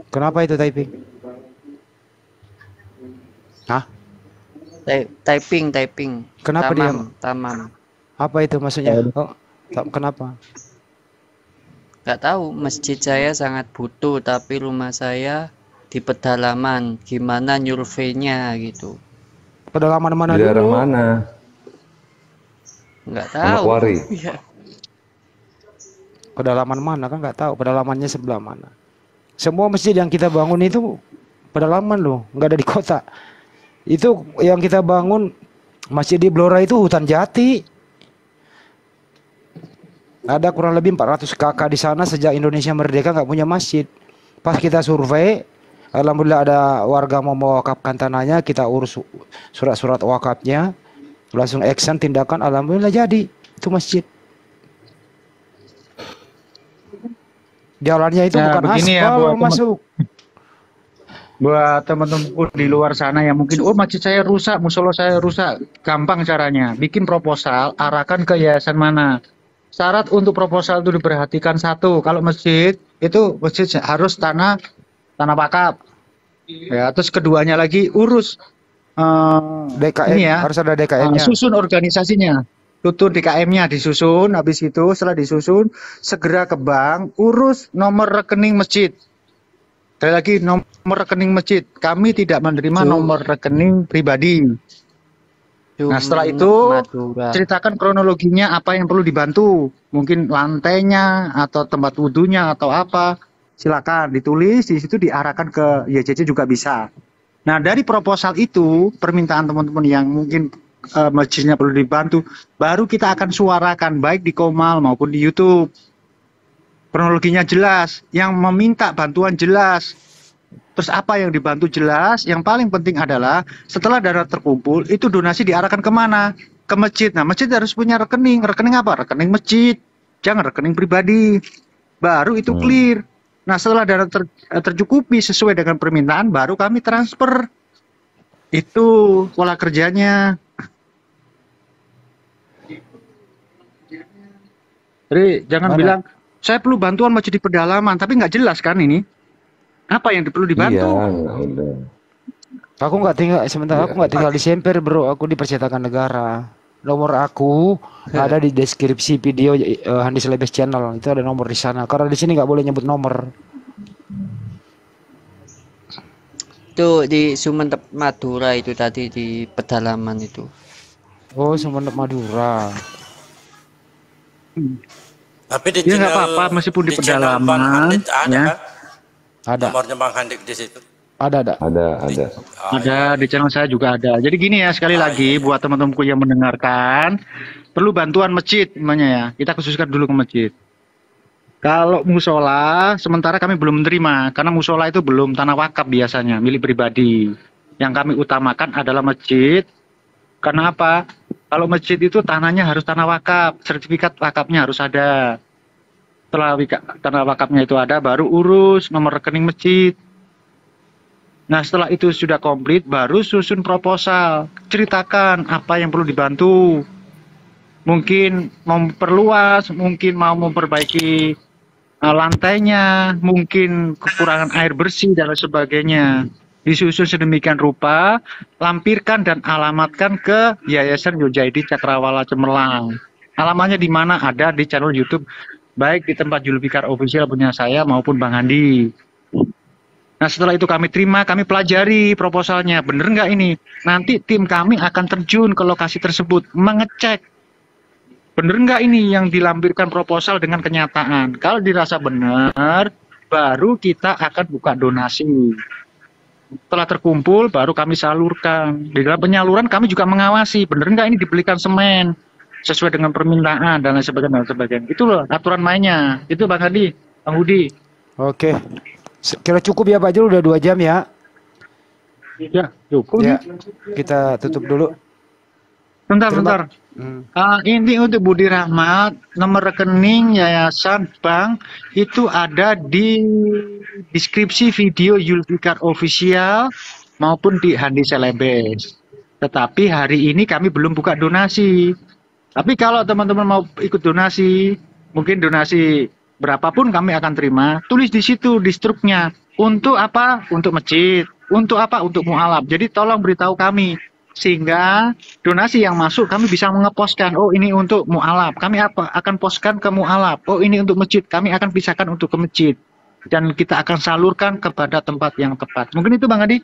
Speaker 1: Kenapa itu typing? Hah?
Speaker 7: Typing.
Speaker 1: Kenapa dia?
Speaker 7: Tamam.
Speaker 1: Apa itu maksudnya? Oh, kenapa?
Speaker 7: Gak tahu, masjid saya sangat butuh tapi rumah saya di pedalaman. Gimana nyurveinya gitu.
Speaker 1: Pedalaman mana
Speaker 3: Di daerah
Speaker 1: dulu?
Speaker 3: mana?
Speaker 7: Nggak tahu.
Speaker 3: Manokwari.
Speaker 7: Iya.
Speaker 1: Pedalaman mana kan nggak tahu. Pedalamannya sebelah mana? Semua masjid yang kita bangun itu pedalaman loh, nggak ada di kota. Itu yang kita bangun masjid di Blora itu hutan jati. Ada kurang lebih 400 kakak di sana sejak Indonesia merdeka nggak punya masjid. Pas kita survei, alhamdulillah ada warga mau mewakafkan tanahnya, kita urus surat-surat wakafnya, langsung action tindakan, alhamdulillah jadi itu masjid. Jalannya itu
Speaker 4: Nah,
Speaker 1: bukan
Speaker 4: begini ya,
Speaker 1: aspal
Speaker 4: buat teman-
Speaker 1: masuk.
Speaker 4: Buat teman-teman di luar sana yang mungkin, oh masjid saya rusak, musola saya rusak, gampang caranya. Bikin proposal, arahkan ke yayasan mana. Syarat untuk proposal itu diperhatikan satu, kalau masjid itu masjid harus tanah wakaf. Ya, terus keduanya lagi urus
Speaker 1: DKM
Speaker 4: ini ya,
Speaker 1: harus ada DKM-nya.
Speaker 4: susun organisasinya. Tutur DKM-nya disusun, habis itu setelah disusun segera ke bank, urus nomor rekening masjid. Sekali lagi, nomor rekening masjid. Kami tidak menerima nomor rekening pribadi. Nah, setelah itu
Speaker 7: Madura.
Speaker 4: ceritakan kronologinya apa yang perlu dibantu. Mungkin lantainya atau tempat wudhunya atau apa. Silakan ditulis, di situ diarahkan ke YCC juga bisa. Nah, dari proposal itu, permintaan teman-teman yang mungkin masjidnya perlu dibantu, baru kita akan suarakan baik di Komal maupun di YouTube. Kronologinya jelas, yang meminta bantuan jelas. Terus apa yang dibantu jelas, yang paling penting adalah setelah dana terkumpul, itu donasi diarahkan kemana? Ke masjid. Nah, masjid harus punya rekening. Rekening apa? Rekening masjid. Jangan rekening pribadi. Baru itu clear. Nah, setelah dana tercukupi sesuai dengan permintaan, baru kami transfer. Itu pola kerjanya. Jadi jangan bilang, saya perlu bantuan masjid di pedalaman, tapi nggak jelas kan ini. Apa yang perlu dibantu?
Speaker 3: Iya.
Speaker 1: Aku nggak tinggal, sementara aku nggak tinggal di Semper, bro. Aku di Percetakan Negara. Nomor aku ada di deskripsi video Handi Selebes Channel. Itu ada nomor di sana. Karena di sini nggak boleh nyebut nomor.
Speaker 7: Itu di Sumenep Madura itu tadi di pedalaman itu.
Speaker 1: Oh, Sumenep Madura.
Speaker 6: Tapi di
Speaker 4: Ya nggak
Speaker 6: channel,
Speaker 4: apa-apa, meskipun di
Speaker 6: channel Bang
Speaker 4: pedalaman,
Speaker 6: Handik ada
Speaker 4: ya.
Speaker 6: kan?
Speaker 1: Ada.
Speaker 6: Nomornya Bang Handik di situ.
Speaker 1: Ada.
Speaker 4: Ada di channel saya juga ada. Jadi gini ya, sekali lagi buat teman-temanku yang mendengarkan, perlu bantuan masjid namanya ya. Kita khususkan dulu ke masjid. Kalau musola, sementara kami belum menerima karena musola itu belum tanah wakaf biasanya, milik pribadi. Yang kami utamakan adalah masjid. Karena apa? Kalau masjid itu tanahnya harus tanah wakaf, sertifikat wakafnya harus ada. Setelah tanah wakafnya itu ada, baru urus nomor rekening masjid. Nah, setelah itu sudah komplit, baru susun proposal. Ceritakan apa yang perlu dibantu. Mungkin mau memperluas, mungkin mau memperbaiki lantainya, mungkin kekurangan air bersih, dan lain sebagainya. Disusun sedemikian rupa, lampirkan dan alamatkan ke Yayasan Yojaidi Cakrawala Cemerlang. Alamatnya di mana? Ada di channel YouTube, baik di tempat Julfikar Official punya saya maupun Bang Handi. Nah, setelah itu kami terima, kami pelajari proposalnya, bener nggak ini? Nanti tim kami akan terjun ke lokasi tersebut, mengecek, bener nggak ini yang dilampirkan proposal dengan kenyataan. Kalau dirasa benar, baru kita akan buka donasi. Setelah terkumpul, baru kami salurkan. Di dalam penyaluran kami juga mengawasi, bener nggak ini dibelikan semen, sesuai dengan permintaan, dan lain sebagainya. Itu loh aturan mainnya. Itu Bang Hadi, Bang Budi.
Speaker 1: Oke. Kira cukup ya Pak Jul, udah 2 jam ya.
Speaker 4: Ya, cukup.
Speaker 1: Ya, kita tutup dulu.
Speaker 4: Bentar. Ini untuk Budi Rahmat, nomor rekening yayasan bank itu ada di deskripsi video Julfikar Official maupun di Handi Selebes. Tetapi hari ini kami belum buka donasi. Tapi kalau teman-teman mau ikut donasi, mungkin donasi berapapun kami akan terima, tulis di situ di struknya. Untuk apa? Untuk masjid. Untuk apa? Untuk mualaf. Jadi tolong beritahu kami, sehingga donasi yang masuk kami bisa mengeposkan. Oh, ini untuk mualaf, kami akan poskan ke mualaf. Oh, ini untuk masjid, kami akan pisahkan untuk ke masjid. Dan kita akan salurkan kepada tempat yang tepat. Mungkin itu Bang Adi.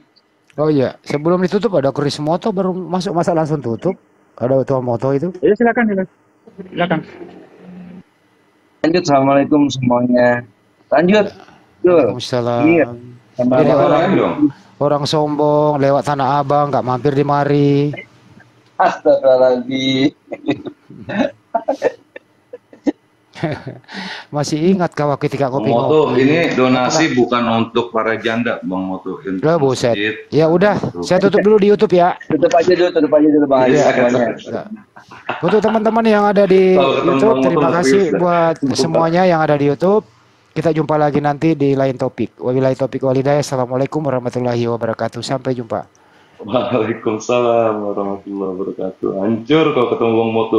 Speaker 1: Oh iya, sebelum ditutup ada kuris moto baru masuk, masa langsung tutup? Ada tuh moto itu?
Speaker 4: Ya, silakan.
Speaker 8: Lanjut, assalamualaikum semuanya. Lanjut.
Speaker 1: Waalaikumsalam.
Speaker 8: Iya.
Speaker 1: Ini orang sombong lewat Tanah Abang nggak mampir di mari.
Speaker 8: Astagfirullahaladzim.
Speaker 1: Masih ingat kau ketika kopi
Speaker 3: Bang Moto,
Speaker 1: ngopi?
Speaker 3: ini donasi bukan untuk para janda, Bang Moto.
Speaker 1: Lah buset. Ya udah, saya tutup dulu di YouTube ya.
Speaker 8: Tutup aja dulu Bang Adi.
Speaker 1: Ya. Untuk teman-teman yang ada di YouTube, terima kasih buat semuanya yang ada di YouTube. Kita jumpa lagi nanti di lain topik. Wabillahi taufiq walhidayah. Assalamualaikum warahmatullahi wabarakatuh. Sampai jumpa.
Speaker 3: Waalaikumsalam warahmatullahi wabarakatuh. Hancur kalau ketemu Bang Moto.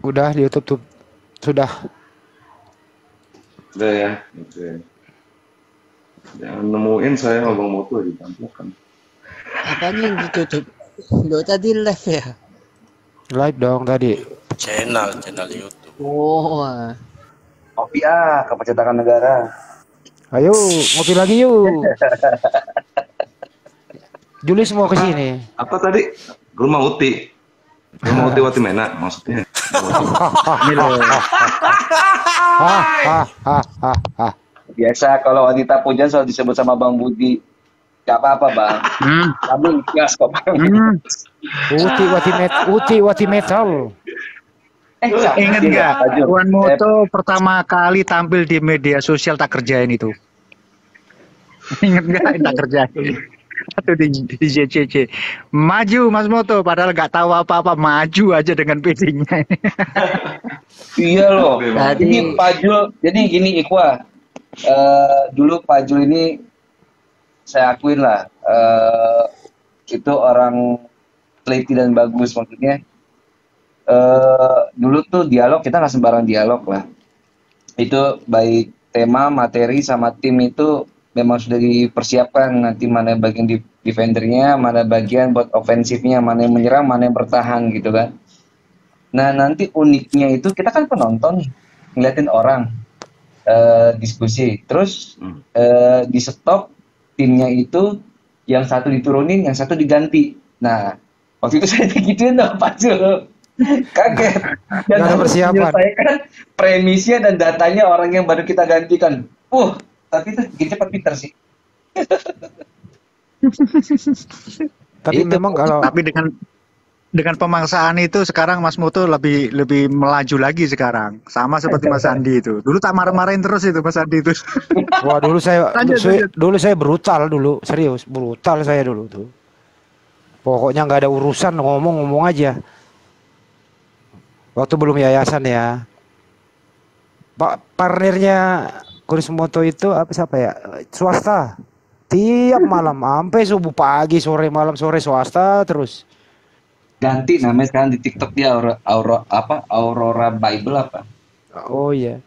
Speaker 1: Udah di YouTube sudah.
Speaker 3: Udah ya. Oke. Jangan nemuin saya sama Bang Moto ditampilkan.
Speaker 7: Apanya yang ditutup? Lo tadi live ya?
Speaker 1: Live dong tadi.
Speaker 6: Channel YouTube.
Speaker 7: Oh,
Speaker 8: Kopi kepercetakan negara.
Speaker 1: Ayo ngopi lagi yuk. Julis mau ke sini.
Speaker 3: Apa tadi? Rumah Uti. Rumah Uti Watimena maksudnya.
Speaker 8: Biasa kalau wanita pujian selalu disebut sama Bang Budi. Gak apa-apa Bang. Kami ikhlas kok Bang.
Speaker 1: Uti wati metal.
Speaker 4: Ingat nggak, Tuan Moto pertama kali tampil di media sosial tak kerjain itu? Ingat nggak tak kerjain? Atau di JCC. Maju Mas Moto, padahal nggak tahu apa-apa, maju aja dengan PC-nya.
Speaker 8: Iya loh.
Speaker 7: Tadi-
Speaker 8: Ini Pak Jul, jadi gini Ikhwa. Dulu Pak Jul ini saya akuin lah, itu orang teliti dan bagus, maksudnya. Dulu tuh dialog kita nggak sembarang dialog lah. Itu baik tema, materi sama tim itu memang sudah dipersiapkan, nanti mana bagian defendernya, mana bagian buat ofensifnya, mana yang menyerang, mana yang bertahan gitu kan. Nah nanti uniknya itu kita kan penonton nih, ngeliatin orang diskusi, terus di stop timnya itu yang satu diturunin, yang satu diganti. Nah waktu itu saya digituin dong Pak Jul. Kaget. Dan
Speaker 1: Nggak ada
Speaker 8: harus
Speaker 1: persiapan.
Speaker 8: menyelesaikan premisnya dan datanya orang yang baru kita gantikan. Tapi itu bikin cepat Peter sih.
Speaker 1: Tapi
Speaker 8: Itu.
Speaker 1: memang kalau
Speaker 4: Tapi dengan pemaksaan itu sekarang Mas Moto lebih melaju lagi sekarang. Sama seperti Mas Andi itu. Dulu tak marah-marahin terus itu Mas Andi itu.
Speaker 1: wah dulu saya
Speaker 4: Lanjut.
Speaker 1: dulu saya brutal dulu, serius brutal saya dulu tuh. Pokoknya nggak ada urusan, ngomong aja. Waktu belum yayasan ya. Pak partnernya Kurismoto itu siapa ya? Swasta. Tiap malam sampai subuh pagi, sore malam, sore swasta terus.
Speaker 8: Ganti namanya sekarang di TikTok dia Aurora Bible apa?
Speaker 1: Oh iya.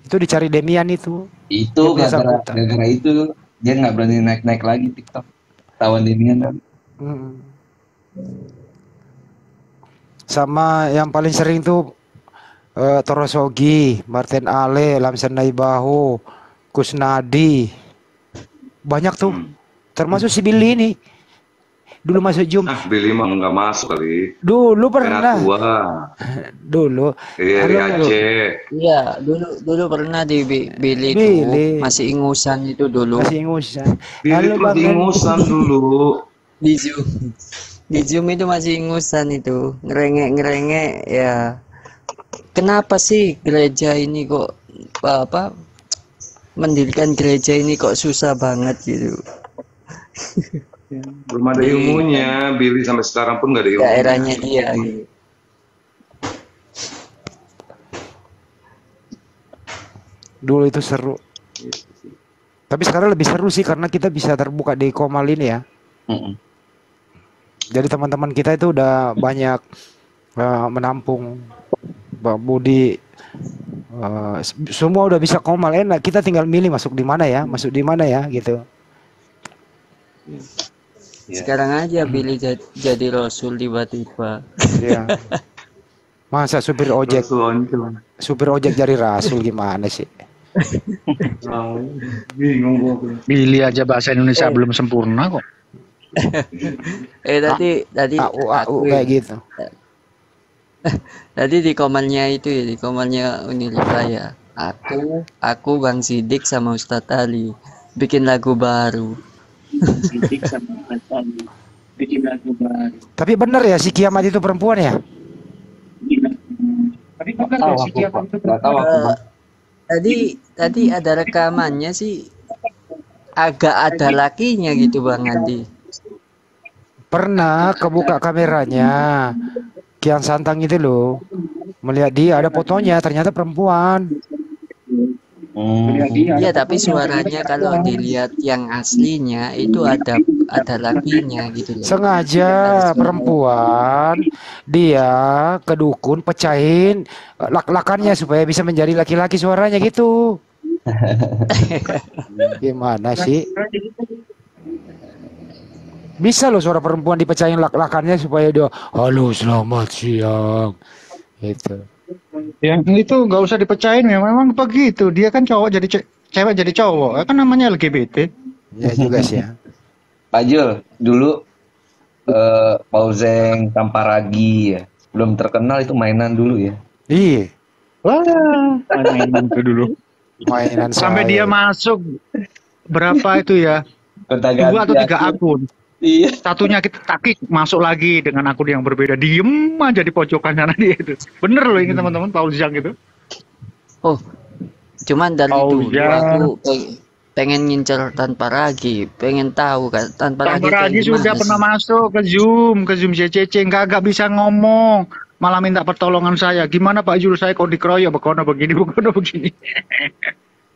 Speaker 1: Itu dicari Demian itu.
Speaker 8: Itu
Speaker 1: Dia biasa
Speaker 8: gara-gara itu dia nggak berani naik-naik lagi TikTok. Tawan Demian kan.
Speaker 1: Mm. Sama yang paling sering tuh Torosogi, Martin Ale, Lamsan Naibaho, Kusnadi. Banyak tuh. Termasuk si Billy ini. Dulu masuk Jum.
Speaker 3: Billy mah nggak masuk kali.
Speaker 1: Dulu pernah.
Speaker 3: Tua.
Speaker 1: Dulu.
Speaker 3: Dari
Speaker 1: Halo,
Speaker 3: Aceh.
Speaker 7: iya, dulu pernah di Billy
Speaker 1: Billy.
Speaker 7: itu masih ingusan itu dulu.
Speaker 1: Masih ingusan.
Speaker 3: Billy
Speaker 1: Halo
Speaker 3: tuh
Speaker 1: Bang
Speaker 3: di ingusan dulu.
Speaker 7: Di Zoom. Di Zoom itu masih ingusan itu, ngerengek ya. Kenapa sih gereja ini kok mendirikan gereja ini kok susah banget gitu.
Speaker 3: Belum ada ilmunya. Billy sampai sekarang pun nggak ada ilmu.
Speaker 7: Daerahnya dia gitu.
Speaker 1: Dulu itu seru. Tapi sekarang lebih seru sih karena kita bisa terbuka di Komal ini ya. Jadi teman-teman kita itu udah banyak menampung. Bang Budi semua udah bisa Komal, enak. Kita tinggal milih masuk di mana ya, gitu.
Speaker 7: Sekarang aja Billy jadi rasul tiba-tiba.
Speaker 1: Iya. Masa supir ojek jadi rasul gimana sih?
Speaker 3: Bingung gua.
Speaker 4: Billy aja bahasa Indonesia belum sempurna kok.
Speaker 7: Tadi
Speaker 1: Aku kayak gitu.
Speaker 7: Tadi di komennya itu ya, di komennya Unilita ya. Aku Bang Sidik sama Ustadz Ali bikin lagu baru.
Speaker 1: Tapi bener ya si Kiamat itu perempuan ya?
Speaker 7: Tadi ada rekamannya sih, agak ada lakinya gitu Bang Andi.
Speaker 1: Pernah kebuka kameranya. Kian Santang itu loh. Melihat dia ada fotonya, ternyata perempuan.
Speaker 7: Iya, tapi suaranya kalau dilihat yang aslinya itu ada lakinya gitu loh.
Speaker 1: Sengaja perempuan dia ke dukun pecahin lak-lakannya supaya bisa menjadi laki-laki suaranya gitu. Gimana sih? Bisa loh suara perempuan dipecahin lak-lakannya supaya dia halo selamat siang gitu.
Speaker 4: Yang itu nggak usah dipecahin ya, memang begitu. Dia kan cowok jadi cewek jadi cowok, kan namanya LGBT.
Speaker 1: Ya juga sih ya.
Speaker 8: Pak Jul, dulu Pauzeng Kamparagi ya, belum terkenal itu mainan dulu ya.
Speaker 1: Iya,
Speaker 4: Wah, mainan itu dulu.
Speaker 1: mainan
Speaker 4: Sampai dia
Speaker 1: saya.
Speaker 4: masuk berapa itu ya?
Speaker 8: Gonta
Speaker 4: 2 atau 3
Speaker 8: ganti
Speaker 4: akun.
Speaker 8: Iya.
Speaker 4: Satunya kita takik masuk lagi dengan akun yang berbeda. Diem aja di pojokan sana dia itu. Bener loh ini teman-teman, Paul Zhang itu.
Speaker 7: Oh, cuman dari
Speaker 4: Oh,
Speaker 7: dulu
Speaker 4: ya.
Speaker 7: aku pengen ngincer Tanpa Ragi, pengen tahu kan Tanpa Ragi
Speaker 4: Tanpa
Speaker 7: kayak
Speaker 4: Ragi
Speaker 7: gimana
Speaker 4: sudah
Speaker 7: sih?
Speaker 4: pernah masuk ke Zoom CCC, nggak bisa ngomong, malah minta pertolongan saya. Gimana Pak Jul, saya kok dikeroyok, begono begini.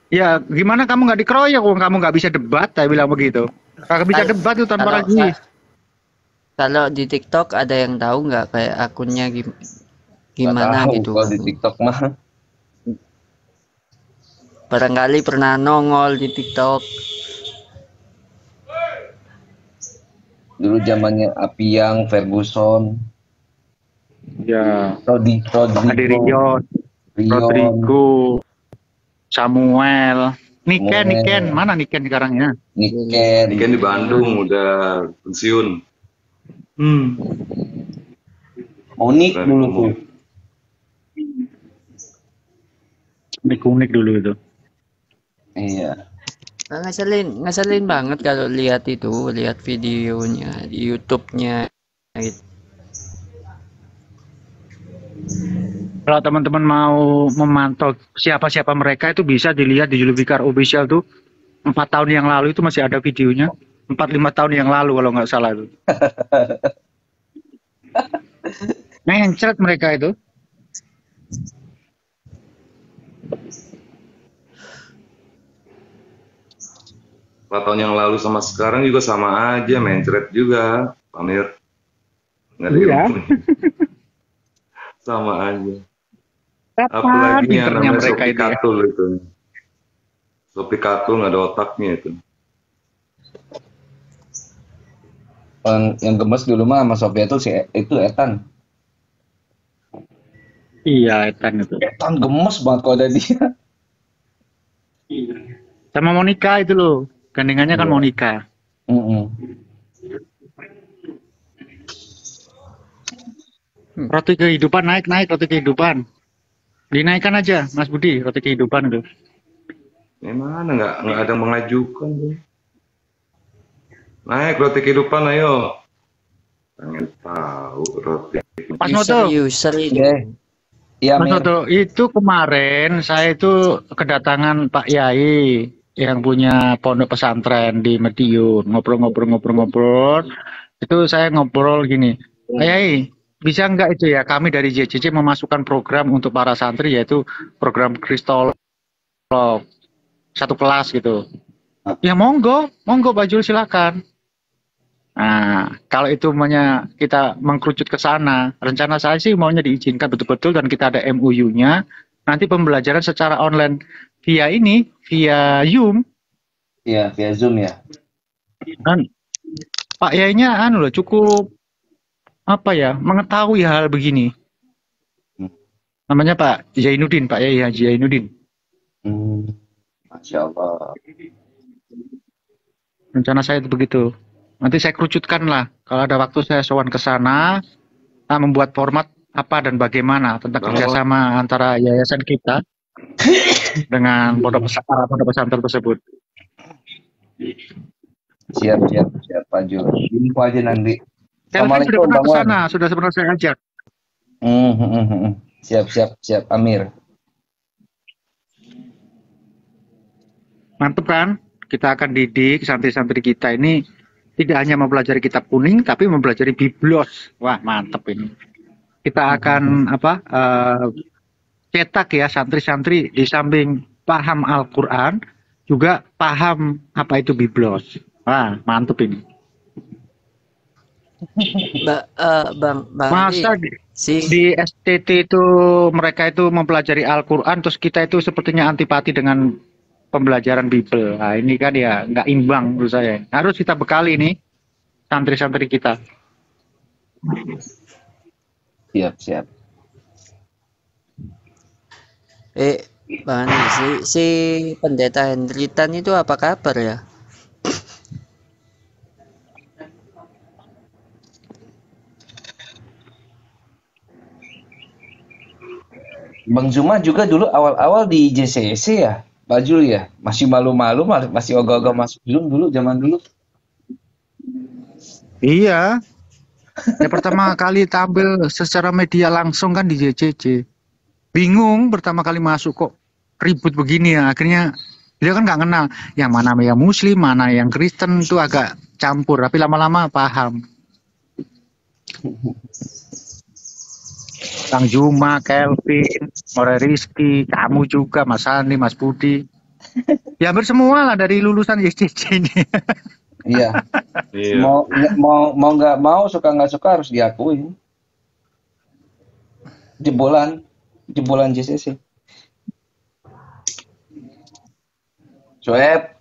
Speaker 4: Ya, gimana kamu nggak dikeroyok, kamu nggak bisa debat, saya bilang begitu. Kagak bisa
Speaker 7: Kal-
Speaker 4: debat tuh Tanpa
Speaker 7: Kalau
Speaker 4: Ragi.
Speaker 7: kalau di TikTok ada yang tahu nggak kayak akunnya
Speaker 8: Nggak
Speaker 7: gimana
Speaker 8: tahu
Speaker 7: gitu?
Speaker 8: kalau di TikTok mah.
Speaker 7: Barangkali pernah nongol di TikTok.
Speaker 8: Dulu zamannya Apiang, Ferguson,
Speaker 4: Ya,
Speaker 8: Rodrigo,
Speaker 4: Aderion,
Speaker 8: Rion,
Speaker 4: Rodrigo, Samuel,
Speaker 8: Samuel.
Speaker 4: Niken, mana Niken sekarangnya?
Speaker 8: Niken.
Speaker 3: Ini kan di Bandung udah pensiun.
Speaker 8: Onik dulu tuh.
Speaker 4: Unik dulu itu.
Speaker 8: Iya.
Speaker 7: Ngeselin banget kalau lihat videonya di YouTube-nya gitu.
Speaker 4: Kalau teman-teman mau memantau siapa-siapa mereka itu bisa dilihat di Julfikar Official tuh 4 tahun yang lalu itu masih ada videonya. 4-5 tahun yang lalu kalau nggak salah itu. Mencret mereka itu.
Speaker 3: 4 tahun yang lalu sama sekarang juga sama aja, mencret juga, Pamir. Nggak ada
Speaker 4: Iya.
Speaker 3: ilmunya. Sama aja.
Speaker 4: Kapan
Speaker 3: Apalagi yang
Speaker 4: pinternya
Speaker 3: namanya
Speaker 4: mereka
Speaker 3: Sopi
Speaker 4: itu ya?
Speaker 3: Katul itu. Sopi Katul nggak ada otaknya itu.
Speaker 8: Yang gemes dulu mah sama Sophia itu itu Etan.
Speaker 4: Iya, Etan itu.
Speaker 8: Etan gemes banget kalau ada dia.
Speaker 4: Sama Monica itu loh. Gandengannya kan
Speaker 8: Iya.
Speaker 4: Monica. Roti kehidupan naik roti kehidupan. Dinaikkan aja Mas Budi roti kehidupan itu.
Speaker 3: Mana nggak ada yang mengajukan tuh. Naik roti kehidupan ayo. Pengen tahu roti.
Speaker 4: Mas Noto,
Speaker 7: User ini.
Speaker 8: Iya,
Speaker 4: Mas
Speaker 8: Mir.
Speaker 4: Noto, itu kemarin saya itu kedatangan Pak Yai yang punya pondok pesantren di Madiun, ngobrol. Itu saya ngobrol gini, Pak Yai, bisa nggak itu ya kami dari JCC memasukkan program untuk para santri yaitu program Kristolog satu kelas gitu. Ya monggo Pak Jul silakan. Nah, kalau itu maunya kita mengkerucut ke sana, rencana saya sih maunya diizinkan betul-betul dan kita ada MOU-nya. Nanti pembelajaran secara online via Zoom.
Speaker 8: Iya, via Zoom ya.
Speaker 4: Dan Pak Yainya loh cukup mengetahui hal begini. Namanya Pak Zainuddin, Pak Yai Haji Zainuddin.
Speaker 8: Masya Allah.
Speaker 4: Rencana saya itu begitu. Nanti saya kerucutkan lah. Kalau ada waktu saya sowan ke sana, membuat format apa dan bagaimana tentang kerjasama antara yayasan kita dengan pondok pesantren tersebut.
Speaker 8: Siap Pak Jul. Info aja nanti.
Speaker 4: Saya sudah
Speaker 8: Assalamualaikum
Speaker 4: pernah
Speaker 8: Bang
Speaker 4: ke
Speaker 8: Wan.
Speaker 4: sana, sudah pernah saya ajak.
Speaker 8: Siap Amir.
Speaker 4: Mantap kan? Kita akan didik santri-santri kita ini tidak hanya mempelajari kitab kuning, tapi mempelajari biblos. Wah, mantap ini. kita akan cetak ya santri-santri di samping paham Al-Quran juga paham apa itu biblos. Wah, mantep ini.
Speaker 7: Bang
Speaker 4: Masa
Speaker 7: Andi,
Speaker 4: di STT itu mereka itu mempelajari Al-Quran terus kita itu sepertinya antipati dengan pembelajaran Bible. Nah, ini kan ya nggak imbang menurut saya. Harus kita bekali nih santri-santri kita.
Speaker 8: Siap.
Speaker 7: Bang Andi, si pendeta Hendritan itu apa kabar ya?
Speaker 8: Bang Zuma juga dulu awal-awal di JCC ya, Pak Jul ya, masih malu-malu, masih ogah-ogah masuk Zoom dulu, zaman dulu.
Speaker 4: Iya, ya pertama kali tampil secara media langsung kan di JCC. Bingung pertama kali masuk kok ribut begini ya. Akhirnya dia kan nggak kenal yang mana yang Muslim, mana yang Kristen itu agak campur. Tapi lama-lama paham. Bang Juma, Kelvin, More Rizky, kamu juga, Mas Andi, Mas Budi. Ya hampir semua lah dari lulusan JCC ini.
Speaker 8: Iya.
Speaker 3: Iya.
Speaker 8: Mau nggak mau, suka nggak suka harus diakui. Jebolan JCC. Soeb,